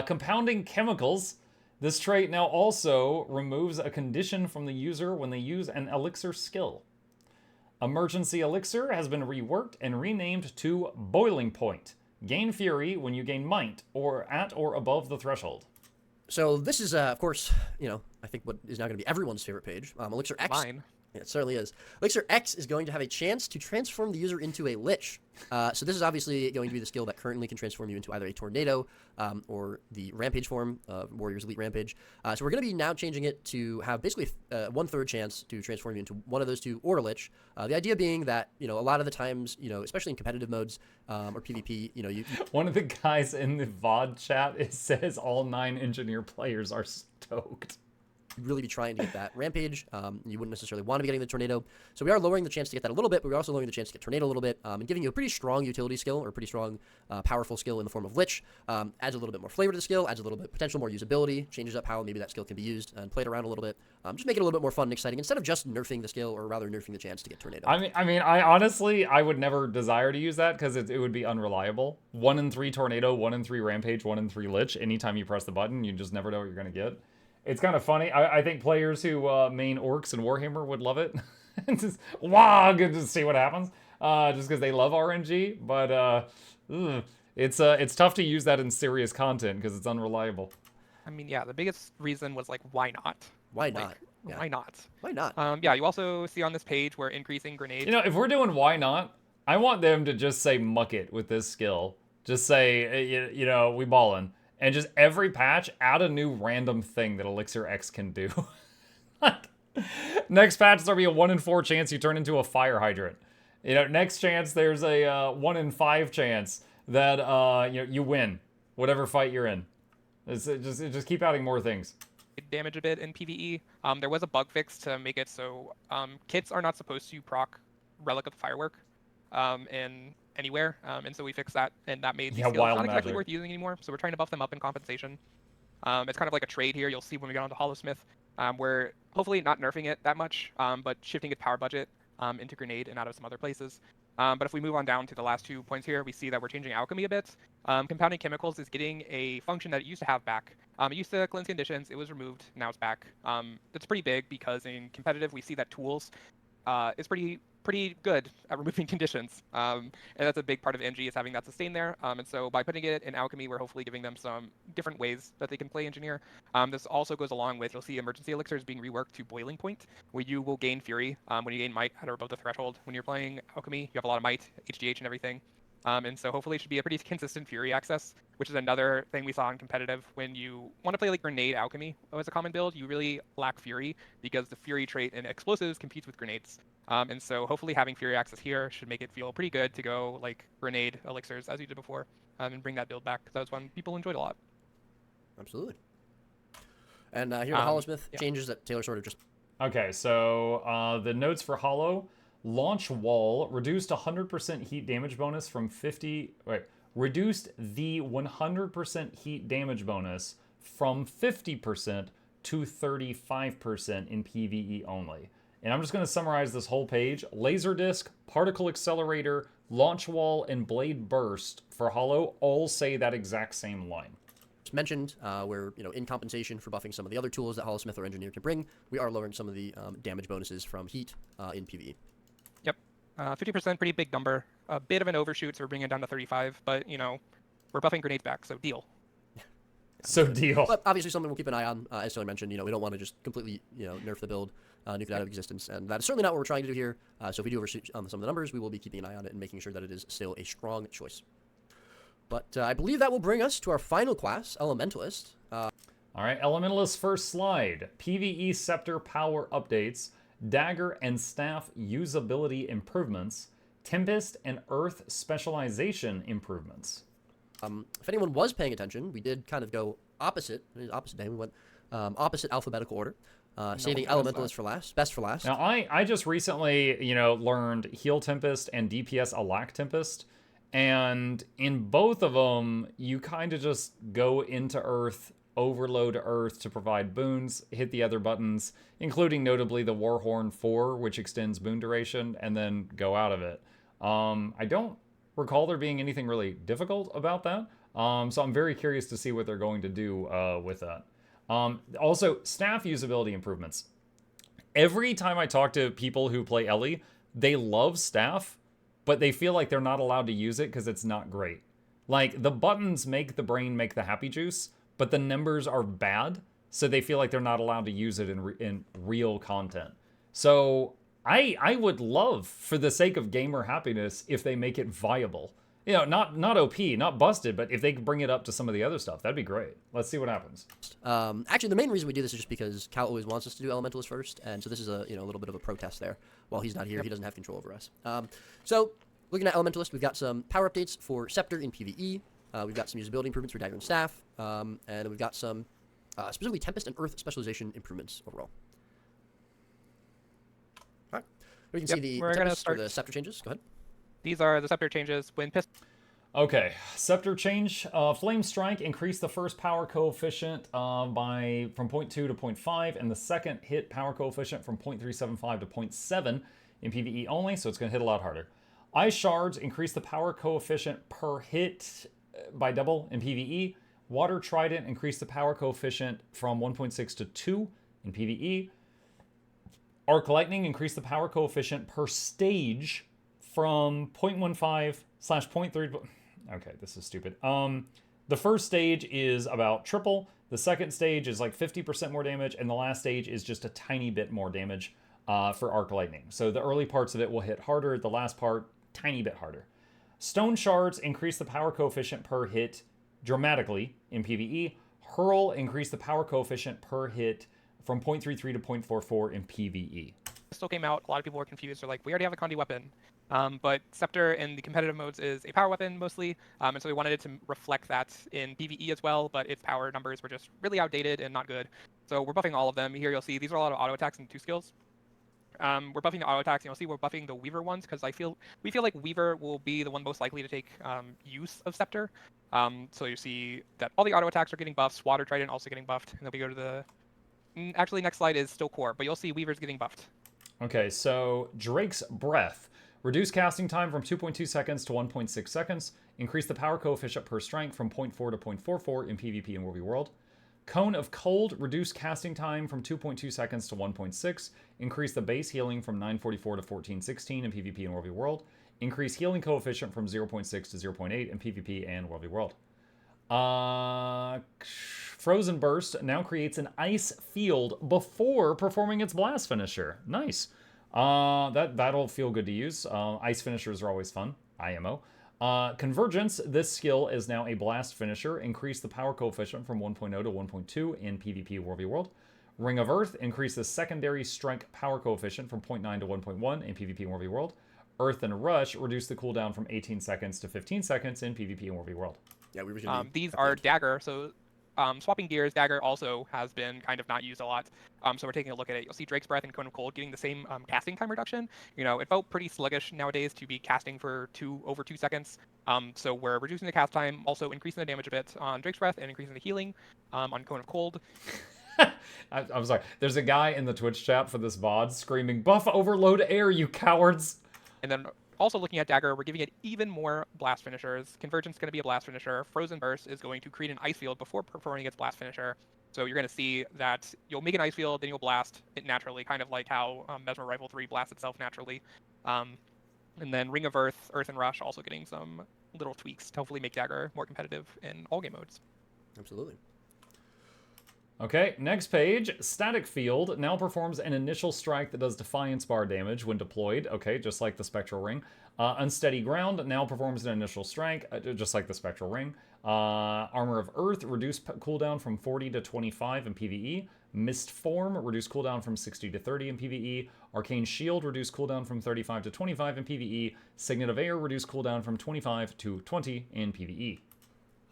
Compounding chemicals. This trait now also removes a condition from the user when they use an elixir skill. Emergency Elixir has been reworked and renamed to Boiling Point. Gain Fury when you gain Might, or at or above the threshold. So this is, of course, I think what is now going to be everyone's favorite page. Elixir X. Mine. Yeah, it certainly is. Elixir X is going to have a chance to transform the user into a Lich. So this is obviously going to be the skill that currently can transform you into either a Tornado or the Rampage form, Warriors Elite Rampage. So we're going to be now changing it to have basically a 1/3 chance to transform you into one of those two or a Lich. The idea being that, a lot of the times, especially in competitive modes or PvP, you... One of the guys in the VOD chat, says all 9 engineer players are stoked. Really be trying to get that Rampage. You wouldn't necessarily want to be getting the Tornado. So we are lowering the chance to get that a little bit, but we're also lowering the chance to get Tornado a little bit, and giving you a pretty strong utility skill, or a pretty strong, powerful skill in the form of Lich. Adds a little bit more flavor to the skill, adds a little bit potential more usability, changes up how maybe that skill can be used, and play it around a little bit. Just make it a little bit more fun and exciting, instead of just nerfing the skill, or rather nerfing the chance to get Tornado. I honestly, I would never desire to use that, because it would be unreliable. 1 in 3 Tornado, 1 in 3 Rampage, 1 in 3 Lich. Anytime you press the button, you just never know what you're going to get. It's kind of funny. I think players who main Orcs and Warhammer would love it. Just wog and just see what happens. Just because they love RNG, but it's tough to use that in serious content because it's unreliable. I mean, yeah, the biggest reason was like, why not? Why not? Yeah. Why not? Why not? Yeah, you also see on this page we're increasing grenades. If we're doing why not, I want them to just say muck it with this skill. Just say, we ballin'. And just every patch, add a new random thing that Elixir X can do. Next patch, there'll be a 1 in 4 chance you turn into a fire hydrant. Next chance, there's a 1 in 5 chance that you win whatever fight you're in. Just keep adding more things. Damage a bit in PvE. There was a bug fix to make it so kits are not supposed to proc Relic of the Firework in anywhere, and so we fixed that, and that made these skills not exactly worth using anymore. So we're trying to buff them up in compensation. It's kind of like a trade here. You'll see when we get onto Hollowsmith. We're hopefully not nerfing it that much, but shifting its power budget into Grenade and out of some other places. But if we move on down to the last 2 points here, we see that we're changing Alchemy a bit. Compounding Chemicals is getting a function that it used to have back. It used to cleanse conditions. It was removed. Now it's back. That's pretty big because in competitive we see that tools is pretty good at removing conditions, and that's a big part of NG is having that sustain there. And so by putting it in Alchemy, we're hopefully giving them some different ways that they can play Engineer. This also goes along with, you'll see Emergency Elixirs being reworked to Boiling Point, where you will gain Fury when you gain Might at or above the threshold. When you're playing Alchemy, you have a lot of Might, HGH, and everything. And so hopefully it should be a pretty consistent Fury access, which is another thing we saw in competitive. When you want to play like Grenade Alchemy as a common build, you really lack Fury because the Fury trait in Explosives competes with Grenades. And so hopefully having Fury access here should make it feel pretty good to go like Grenade Elixirs as you did before, and bring that build back, because that was one people enjoyed a lot. Absolutely. And here are the Hollowsmith changes that Taylor sort of just... Okay, so the notes for Hollow. Launch Wall reduced 100% heat damage bonus from 50... Wait. Reduced the 100% heat damage bonus from 50% to 35% in PvE only. And I'm just going to summarize this whole page. Laser Disc, Particle Accelerator, Launch Wall, and Blade Burst for Hollow all say that exact same line. Mentioned, where in compensation for buffing some of the other tools that Hollowsmith or Engineer can bring, we are lowering some of the damage bonuses from heat in PvE. Yep, 50%, pretty big number. A bit of an overshoot, so we're bringing it down to 35. But we're buffing grenades back, so deal. So deal. But obviously something we'll keep an eye on. As Taylor mentioned, we don't want to just completely nerf the build, nuke it out of existence, and that is certainly not what we're trying to do here. So if we do overshoot on some of the numbers, we will be keeping an eye on it and making sure that it is still a strong choice. But I believe that will bring us to our final class, Elementalist. All right, Elementalist first slide. PvE Scepter power updates, Dagger and Staff usability improvements, Tempest and Earth specialization improvements. If anyone was paying attention, we did kind of go opposite day. We went opposite alphabetical order. Saving what is Elementalist that? for last. Best for last. Now, I just recently, learned Heal Tempest and DPS Alack Tempest. And in both of them, you kind of just go into Earth, overload Earth to provide boons, hit the other buttons, including notably the Warhorn 4, which extends boon duration, and then go out of it. I don't recall there being anything really difficult about that. So I'm very curious to see what they're going to do with that. Also, staff usability improvements. Every time I talk to people who play Ellie, they love staff, but they feel like they're not allowed to use it because it's not great. Like, the buttons make the brain make the happy juice, but the numbers are bad, so they feel like they're not allowed to use it in real content. So I would love, for the sake of gamer happiness, if they make it viable. Not OP, not busted, but if they could bring it up to some of the other stuff, that'd be great. Let's see what happens. Actually, the main reason we do this is just because Cal always wants us to do Elementalist first, and so this is a little bit of a protest there. While he's not here, he doesn't have control over us. So, looking at Elementalist, we've got some power updates for Scepter in PvE. We've got some usability improvements for Dagger and Staff, and we've got some specifically Tempest and Earth specialization improvements overall. All right, we can see the Tempest or the Scepter changes. Go ahead. These are the Scepter changes. When Okay, Scepter change. Flame Strike, increase the first power coefficient from 0.2 to 0.5, and the second hit power coefficient from 0.375 to 0.7 in PvE only, so it's going to hit a lot harder. Ice Shards, increase the power coefficient per hit by double in PvE. Water Trident, increase the power coefficient from 1.6 to 2 in PvE. Arc Lightning, increase the power coefficient per stage from 0.15/0.3. Okay, this is stupid. The first stage is about triple. The second stage is like 50% more damage, and the last stage is just a tiny bit more damage for Arc Lightning. So the early parts of it will hit harder. The last part, tiny bit harder. Stone Shards increase the power coefficient per hit dramatically in PvE. Hurl, increase the power coefficient per hit from 0.33 to 0.44 in PvE. Still came out, a lot of people were confused. They're like, we already have a Condi weapon. But Scepter in the competitive modes is a power weapon mostly, and so we wanted it to reflect that in PvE as well, but its power numbers were just really outdated and not good. So we're buffing all of them. Here you'll see these are a lot of auto attacks and 2 skills. We're buffing the auto attacks, and you'll see we're buffing the Weaver ones because we feel like Weaver will be the one most likely to take use of Scepter. So you see that all the auto attacks are getting buffs. Water Trident also getting buffed, and then we go to the actually next slide is still core, but you'll see Weaver's getting buffed. Okay, so Drake's Breath. Reduce casting time from 2.2 seconds to 1.6 seconds. Increase the power coefficient per strength from 0.4 to 0.44 in PvP and 1v World. Cone of Cold. Reduce casting time from 2.2 seconds to 1.6. Increase the base healing from 944 to 1416 in PvP and 1v World. Increase healing coefficient from 0.6 to 0.8 in PvP and 1v World. Frozen Burst now creates an ice field before performing its blast finisher. Nice. That'll feel good to use. Ice finishers are always fun. IMO. Convergence. This skill is now a blast finisher. Increase the power coefficient from 1.0 to 1.2 in PvP and 1v World. Ring of Earth. Increase the secondary strength power coefficient from 0.9 to 1.1 in PvP and 1v World. Earth and Rush. Reduce the cooldown from 18 seconds to 15 seconds in PvP and 1v World. Yeah, we were these are Dagger, so swapping gears, Dagger also has been kind of not used a lot, so we're taking a look at it. You'll see Drake's Breath and Cone of Cold getting the same casting time reduction. It felt pretty sluggish nowadays to be casting for over 2 seconds, so we're reducing the cast time, also increasing the damage a bit on Drake's Breath and increasing the healing on Cone of Cold. I'm sorry. There's a guy in the Twitch chat for this VOD screaming, "Buff overload air, you cowards!" And then also looking at Dagger, we're giving it even more blast finishers. Convergence is going to be a blast finisher. Frozen Burst is going to create an ice field before performing its blast finisher. So you're going to see that you'll make an ice field, then you'll blast it naturally, kind of like how Mesmer Rifle 3 blasts itself naturally. And then Ring of Earth, Earth and Rush also getting some little tweaks to hopefully make Dagger more competitive in all game modes. Absolutely. Okay, next page. Static Field now performs an initial strike that does Defiance bar damage when deployed. Okay, just like the Spectral Ring. Unsteady Ground now performs an initial strike, just like the Spectral Ring. Armor of Earth, reduce cooldown from 40 to 25 in PvE. Mist Form, reduce cooldown from 60 to 30 in PvE. Arcane Shield, reduce cooldown from 35 to 25 in PvE. Signet of Air, reduce cooldown from 25 to 20 in PvE.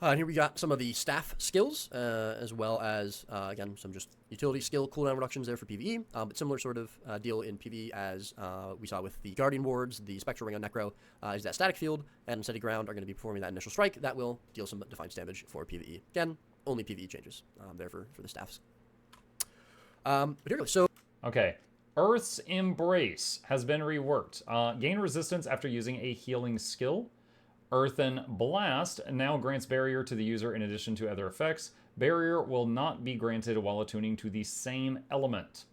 And here we got some of the staff skills, as well as, again, some just utility skill cooldown reductions there for PvE, but similar sort of deal in PvE as we saw with the Guardian Wards. The Spectral Ring on Necro is that static field, and Steady Ground are going to be performing that initial strike that will deal some defense damage for PvE. Again, only PvE changes there for the staffs. But here we go. So, Okay. Earth's Embrace has been reworked. Gain resistance after using a healing skill. Earthen Blast now grants barrier to the user in addition to other effects. Barrier will not be granted while attuning to the same element.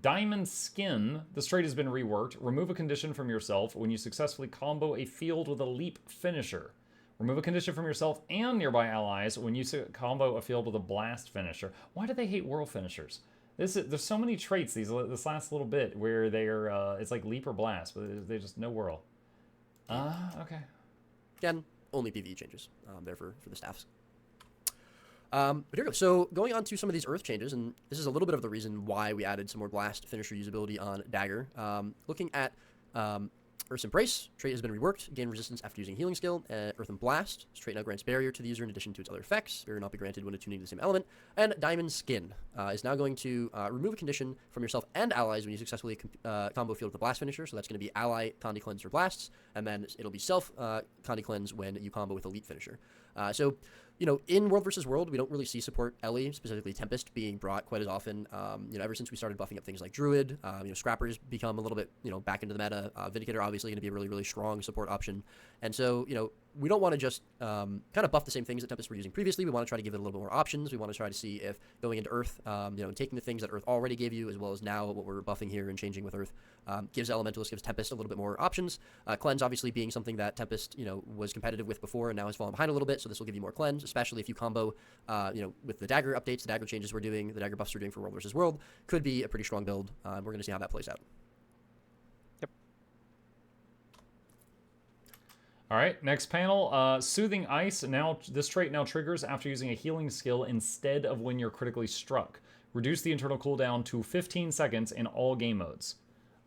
Diamond Skin, this trait has been reworked. Remove a condition from yourself when you successfully combo a field with a leap finisher. Remove a condition from yourself and nearby allies when you combo a field with a blast finisher. Why do they hate whirl finishers? There's so many traits this last little bit where they're it's like leap or blast, but they just no whirl. Okay. Again, only PvE changes there for the staffs. But here we go. So going on to some of these Earth changes, and this is a little bit of the reason why we added some more Blast Finisher usability on Dagger. Looking at Earth's Embrace, trait has been reworked. Gain resistance after using healing skill. Earthen Blast, this trait now grants barrier to the user in addition to its other effects. Barrier will not be granted when attuning to the same element. And Diamond Skin is now going to remove a condition from yourself and allies when you successfully combo field with the Blast Finisher. So that's going to be ally, Condi Cleanse, or Blasts. And then it'll be self Condi Cleanse when you combo with Elite Finisher. So, you know, in World vs. World, we don't really see support Ellie, specifically Tempest, being brought quite as often. You know, ever since we started buffing up things like Druid, you know, Scrapper's become a little bit, you know, back into the meta. Vindicator obviously going to be a really, really strong support option. And so, you know, we don't want to just kind of buff the same things that Tempest were using previously. We want to try to give it a little bit more options. We want to try to see if going into Earth, you know, taking the things that Earth already gave you, as well as now what we're buffing here and changing with Earth, gives Elementalist, gives Tempest a little bit more options. Cleanse obviously being something that Tempest, you know, was competitive with before and now has fallen behind a little bit. So this will give you more cleanse, especially if you combo, you know, with the Dagger updates, the Dagger changes we're doing, the Dagger buffs we're doing for World vs. World. Could be a pretty strong build. We're going to see how that plays out. All right, next panel. Soothing Ice. Now, this trait now triggers after using a healing skill instead of when you're critically struck. Reduce the internal cooldown to 15 seconds in all game modes.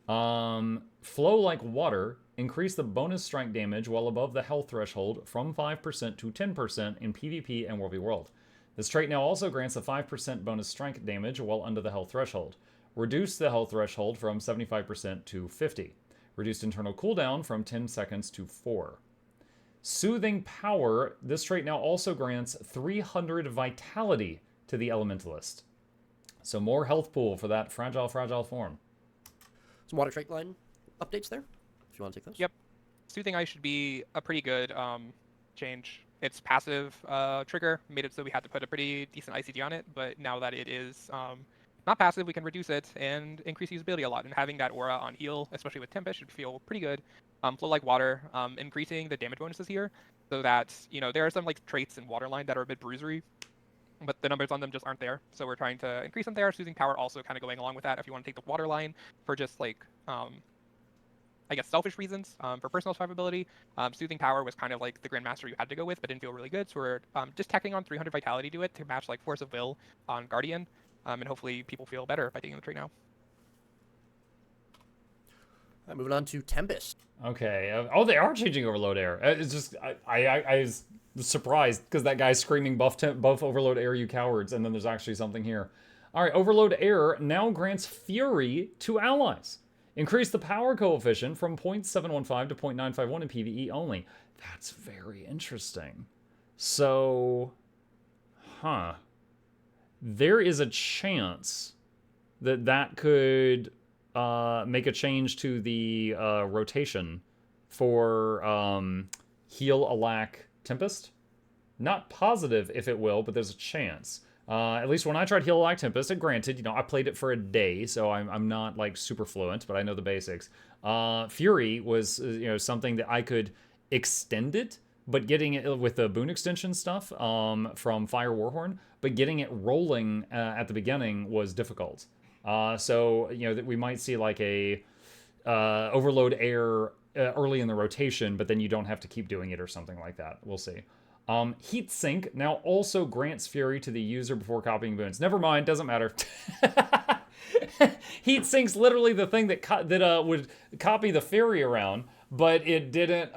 Flow like water. Increase the bonus strike damage while above the health threshold from 5% to 10% in PvP and World v World. This trait now also grants a 5% bonus strike damage while under the health threshold. Reduce the health threshold from 75% to 50. Reduced internal cooldown from 10 seconds to 4. Soothing Power. This trait now also grants 300 Vitality to the Elementalist. So more health pool for that fragile form. Some water trait line updates there, if you want to take those. Yep. Soothing Ice should be a pretty good change. Its passive trigger made it so we had to put a pretty decent ICD on it, but now that it is not passive, we can reduce it and increase usability a lot. And having that aura on heal, especially with Tempest, should feel pretty good. Flow like water, increasing the damage bonuses here, so that, you know, there are some like traits in Waterline that are a bit bruisery, but the numbers on them just aren't there. So we're trying to increase them there. Soothing Power also kind of going along with that. If you want to take the Waterline for just like, I guess, selfish reasons, for personal survivability, Soothing Power was kind of like the Grandmaster you had to go with, but didn't feel really good. So we're just tacking on 300 Vitality to it to match like Force of Will on Guardian, and hopefully people feel better by taking the trait now. Moving on to Tempest. Okay. Oh, they are changing Overload Air. It's just I was surprised because that guy's screaming buff Overload Air, you cowards, and then there's actually something here. All right, Overload Air now grants Fury to allies. Increase the power coefficient from 0.715 to 0.951 in PvE only. That's very interesting. So, there is a chance that that could make a change to the rotation for Heal Alack Tempest. Not positive if it will, but there's a chance. At least when I tried Heal Alack Tempest, and granted, you know, I played it for a day, so I'm not like super fluent, but I know the basics. Fury was, you know, something that I could extend it, but getting it with the boon extension stuff from Fire Warhorn, but getting it rolling at the beginning was difficult. So, you know, that we might see like a Overload Air early in the rotation, but then you don't have to keep doing it or something like that. We'll see. Heat Sink now also grants Fury to the user before copying boons. Never mind, doesn't matter. Heat Sink's literally the thing that would copy the Fury around, but it didn't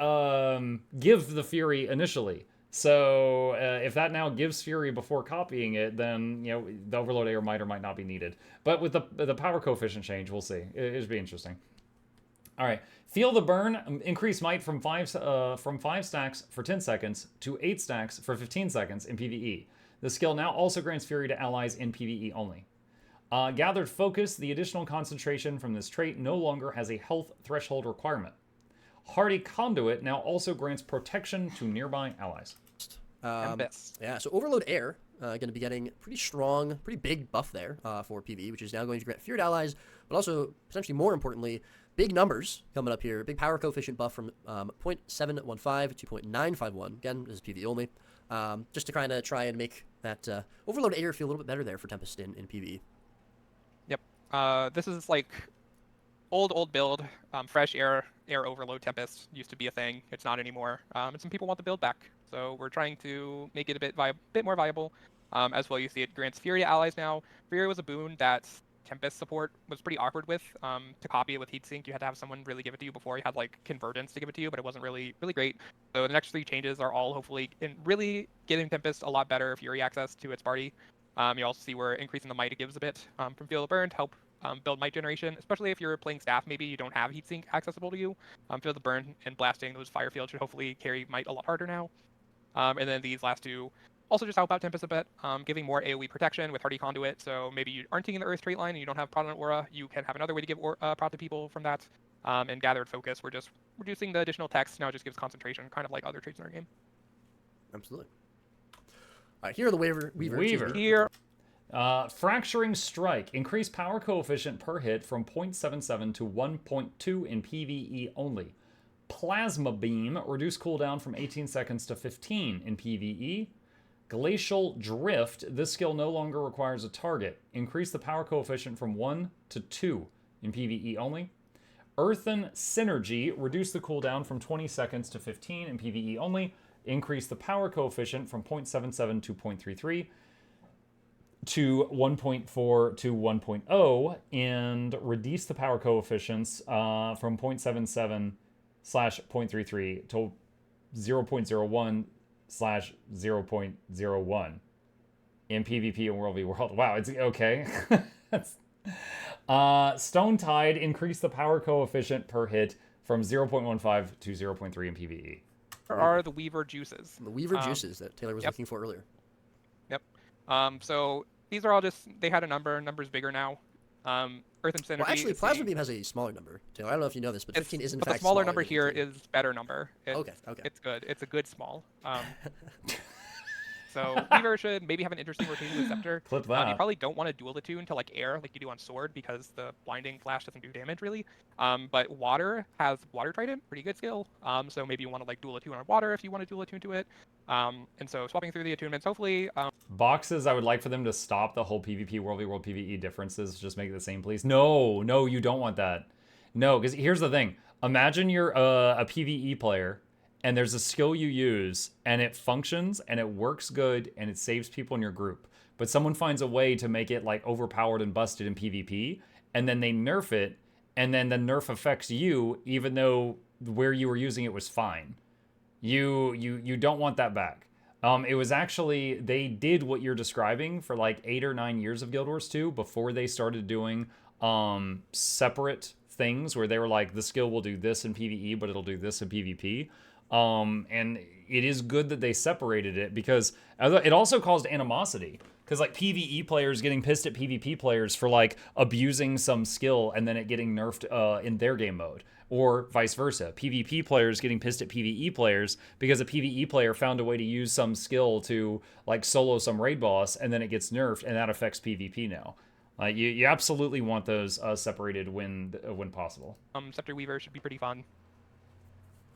give the Fury initially. So if that now gives Fury before copying it, then the Overload Air might or might not be needed. But with the power coefficient change, we'll see. It'll be interesting. All right, Feel the Burn. Increase might from 5 stacks for 10 seconds to 8 stacks for 15 seconds in PvE. The skill now also grants Fury to allies in PvE only. Gathered Focus. The additional concentration from this trait no longer has a health threshold requirement. Hardy Conduit now also grants protection to nearby allies. Yeah, so Overload Air going to be getting pretty strong, pretty big buff there for PvE, which is now going to grant Fury to allies, but also, potentially more importantly, big numbers coming up here. Big power coefficient buff from 0.715 to 0.951. Again, this is PvE only. Just to kind of try and make that Overload Air feel a little bit better there for Tempest in PvE. Yep. This is like old build. Fresh air overload Tempest used to be a thing. It's not anymore. And some people want the build back. So we're trying to make it a bit more viable. As well, you see it grants Fury to allies now. Fury was a boon that Tempest support was pretty awkward with. To copy it with heatsink, you had to have someone really give it to you before. You had like Convergence to give it to you, but it wasn't really great. So the next 3 changes are all hopefully in really getting Tempest a lot better Fury access to its party. You also see where increasing the might it gives a bit from Feel the Burn to help build might generation, especially if you're playing staff. Maybe you don't have heatsink accessible to you. Feel the Burn and blasting those fire fields should hopefully carry might a lot harder now. And then these last 2 also just help out Tempest a bit, giving more AoE protection with Hardy Conduit. So maybe you aren't taking the Earth Straight Line and you don't have Prod on Aura, you can have another way to give Prod to people from that. And Gathered Focus, we're just reducing the additional text. Now it just gives concentration, kind of like other traits in our game. Absolutely. All right, here are the Weaver. Here. Fracturing Strike. Increase power coefficient per hit from 0.77 to 1.2 in PvE only. Plasma Beam. Reduce cooldown from 18 seconds to 15 in PvE. Glacial Drift. This skill no longer requires a target. Increase the power coefficient from 1 to 2 in PvE only. Earthen Synergy. Reduce the cooldown from 20 seconds to 15 in PvE only. Increase the power coefficient from 0.77 to 0.33 to 1.4 to 1.0, and reduce the power coefficients from 0.77/0.33 to 0.01/0.01 in PvP and World v World. Wow, it's okay. Stone Tide. Increase the power coefficient per hit from 0.15 to 0.3 in PvE. Are the Weaver juices. The Weaver juices that Taylor was looking for earlier. Yep. So these are all just, they had a number's bigger now. Earth and Synergy. Well, actually, Plasma Beam has a smaller number, Taylor. I don't know if you know this, but 15 is in fact the smaller number here is better number. Okay. It's good. It's a good small. So Weaver should maybe have an interesting rotation with Scepter. Clip that. You probably don't want to dual attune to like air like you do on Sword because the blinding flash doesn't do damage really. But Water has Water Trident, pretty good skill. So maybe you want to like dual attune on Water if you want to dual attune to it. And so swapping through the attunements, hopefully. Boxes, I would like for them to stop the whole PvP World v World PvE differences. Just make it the same, please. No, you don't want that. No, because here's the thing. Imagine you're a PvE player, and there's a skill you use, and it functions, and it works good, and it saves people in your group. But someone finds a way to make it like overpowered and busted in PvP, and then they nerf it, and then the nerf affects you, even though where you were using it was fine. You don't want that back. It was actually, they did what you're describing for like 8 or 9 years of Guild Wars 2 before they started doing separate things where they were like, the skill will do this in PvE, but it'll do this in PvP. And it is good that they separated it because it also caused animosity. Because like PvE players getting pissed at PvP players for like abusing some skill and then it getting nerfed in their game mode. Or vice versa. PvP players getting pissed at PvE players because a PvE player found a way to use some skill to like solo some raid boss and then it gets nerfed and that affects PvP now. You absolutely want those separated when possible. Scepter Weaver should be pretty fun.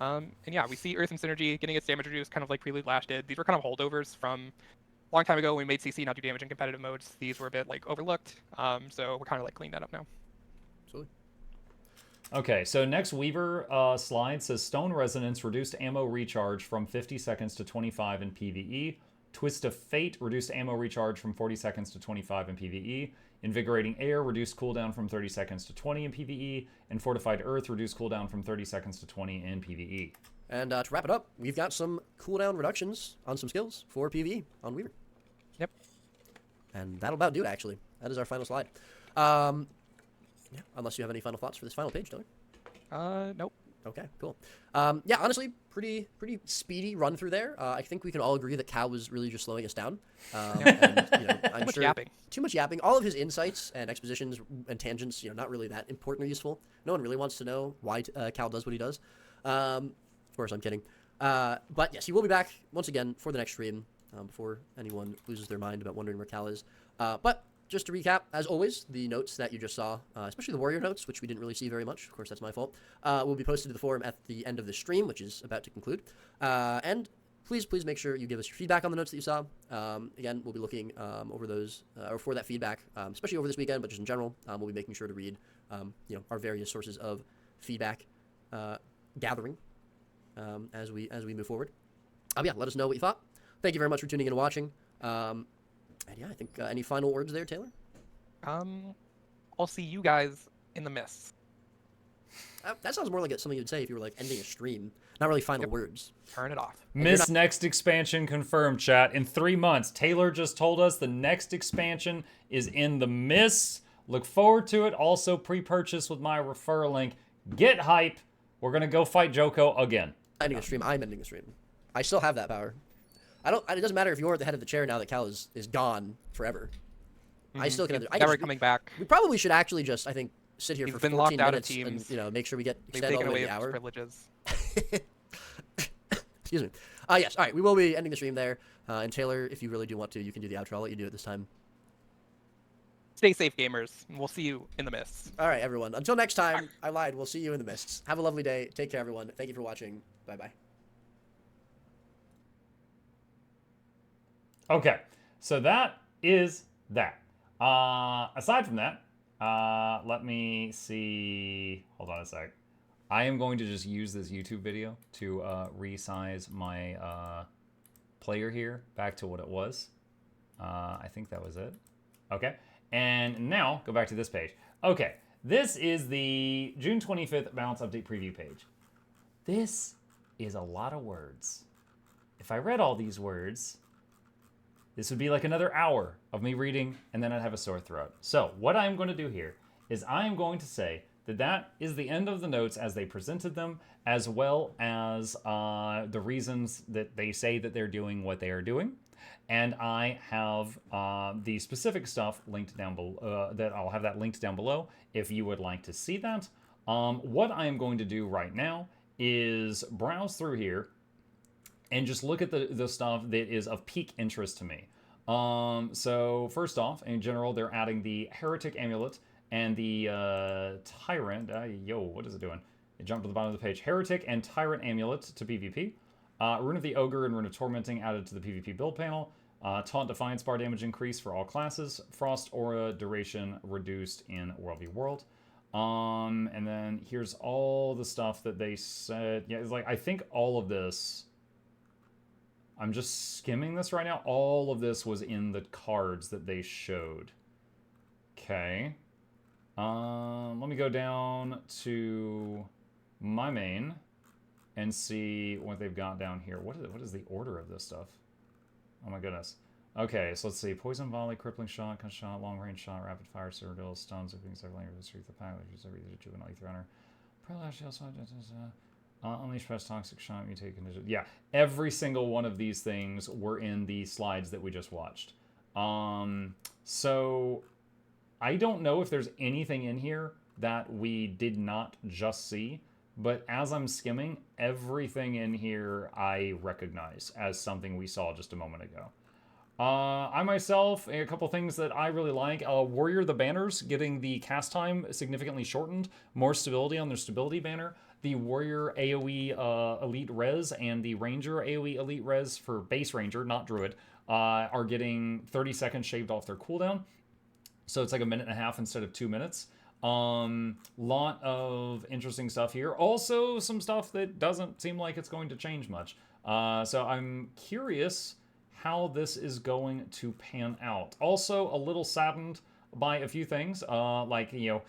And yeah, we see Earth and Synergy getting its damage reduced, kind of like Prelude Lash did. These were kind of holdovers from a long time ago when we made CC not do damage in competitive modes. These were a bit like overlooked, so we're kind of like cleaning that up now. Absolutely. Okay, so next Weaver slide says Stone Resonance reduced ammo recharge from 50 seconds to 25 in PvE. Twist of Fate, reduced ammo recharge from 40 seconds to 25 in PvE. Invigorating Air, reduced cooldown from 30 seconds to 20 in PvE. And Fortified Earth, reduced cooldown from 30 seconds to 20 in PvE. And to wrap it up, we've got some cooldown reductions on some skills for PvE on Weaver. Yep. And that'll about do it, actually. That is our final slide. Yeah, unless you have any final thoughts for this final page, Dylan. Nope. Okay, cool. Yeah, honestly, pretty speedy run through there. I think we can all agree that Cal was really just slowing us down. And, you know, I'm Too much sure yapping. Too much yapping. All of his insights and expositions and tangents, you know, not really that important or useful. No one really wants to know why Cal does what he does. Of course, I'm kidding. But yes, he will be back once again for the next stream before anyone loses their mind about wondering where Cal is. But just to recap, as always, the notes that you just saw, especially the warrior notes, which we didn't really see very much, of course that's my fault, will be posted to the forum at the end of the stream, which is about to conclude. And please make sure you give us your feedback on the notes that you saw. Again, we'll be looking over those, or for that feedback, especially over this weekend, but just in general, we'll be making sure to read, you know, our various sources of feedback gathering as we move forward. Yeah, let us know what you thought. Thank you very much for tuning in and watching. And yeah, I think any final words there, Taylor? I'll see you guys in the mists. That sounds more like something you'd say if you were like ending a stream. Not really final words. Turn it off. Miss next expansion confirmed, chat. In 3 months. Taylor just told us the next expansion is in the mists. Look forward to it. Also pre-purchase with my referral link. Get hype. We're going to go fight Joko again. Ending a stream. I'm ending a stream. I still have that power. It doesn't matter if you're at the head of the chair now that Cal is gone forever. I still can. Never coming back. We probably should actually just, I think, sit here for 14 minutes and, you know, make sure we get extended all the way to the hour. Privileges. Excuse me. Yes. All right. We will be ending the stream there. And Taylor, if you really do want to, you can do the outro. I'll let you do it this time. Stay safe, gamers. We'll see you in the mists. All right, everyone. Until next time, I lied. We'll see you in the mists. Have a lovely day. Take care, everyone. Thank you for watching. Bye-bye. Okay, so that is that. Aside from that, let me see. Hold on a sec. I am going to just use this YouTube video to resize my player here back to what it was. I think that was it. Okay, and now go back to this page. Okay, this is the June 25th balance update preview page. This is a lot of words. If I read all these words, this would be like another hour of me reading, and then I'd have a sore throat. So what I'm going to do here is I am going to say that that is the end of the notes as they presented them, as well as the reasons that they say that they're doing what they are doing. And I have the specific stuff linked down below, that I'll have that linked down below if you would like to see that. What I am going to do right now is browse through here and just look at the stuff that is of peak interest to me. So first off, in general, they're adding the Heretic Amulet and the Tyrant. What is it doing? It jumped to the bottom of the page. Heretic and Tyrant Amulet to PvP. Rune of the Ogre and Rune of Tormenting added to the PvP build panel. Taunt Defiance bar damage increase for all classes. Frost Aura duration reduced in World v World. And then here's all the stuff that they said. Yeah, it's like, I think all of this, I'm just skimming this right now. All of this was in the cards that they showed. Okay. Let me go down to my main and see what they've got down here. What is the order of this stuff? Oh my goodness. Okay, so let's see. Poison Volley, Crippling Shot, Cut Shot, Long Range Shot, Rapid Fire, Citadel, Stuns, Opening Circle, Street the Pilot, Juvenile Ether Runner, Prelash, Unleash Press, Toxic Shot, Mutate Condition. Yeah, every single one of these things were in the slides that we just watched. So I don't know if there's anything in here that we did not just see, but as I'm skimming, everything in here I recognize as something we saw just a moment ago. I myself, a couple things that I really like. Warrior the Banners, getting the cast time significantly shortened. More stability on their stability banner. The Warrior AoE Elite Res and the Ranger AoE Elite Res for base Ranger, not Druid, are getting 30 seconds shaved off their cooldown. So it's like 1.5 minutes instead of 2 minutes. Lot of interesting stuff here. Also some stuff that doesn't seem like it's going to change much. So I'm curious how this is going to pan out. Also, a little saddened by a few things, like, you know,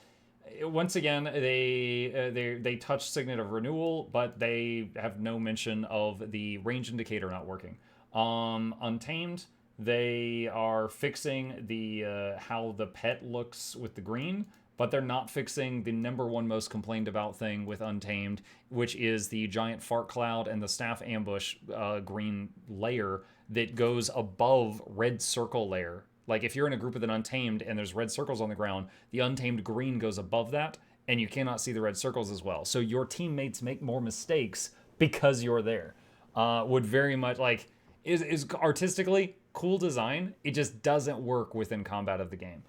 once again, they touch Signet of Renewal, but they have no mention of the range indicator not working. Untamed, they are fixing the how the pet looks with the green, but they're not fixing the number one most complained about thing with Untamed, which is the giant fart cloud and the staff ambush green layer that goes above red circle layer. Like, if you're in a group with an Untamed and there's red circles on the ground, the Untamed green goes above that, and you cannot see the red circles as well. So your teammates make more mistakes because you're there. Would very much, like, is artistically cool design. It just doesn't work within combat of the game.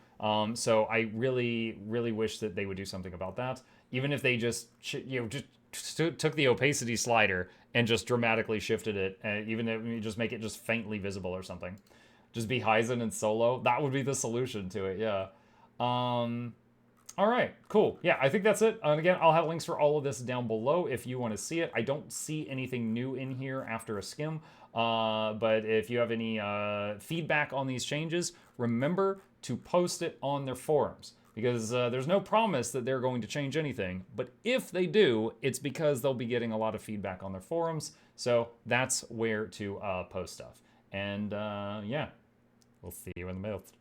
So I really, really wish that they would do something about that. Even if they just, took the opacity slider and just dramatically shifted it, even if you just make it just faintly visible or something. Just be Hyzen and solo. That would be the solution to it, yeah. All right, cool. Yeah, I think that's it. And again, I'll have links for all of this down below if you want to see it. I don't see anything new in here after a skim. But if you have any feedback on these changes, remember to post it on their forums. Because there's no promise that they're going to change anything. But if they do, it's because they'll be getting a lot of feedback on their forums. So that's where to post stuff. And yeah, we'll see you in the midst.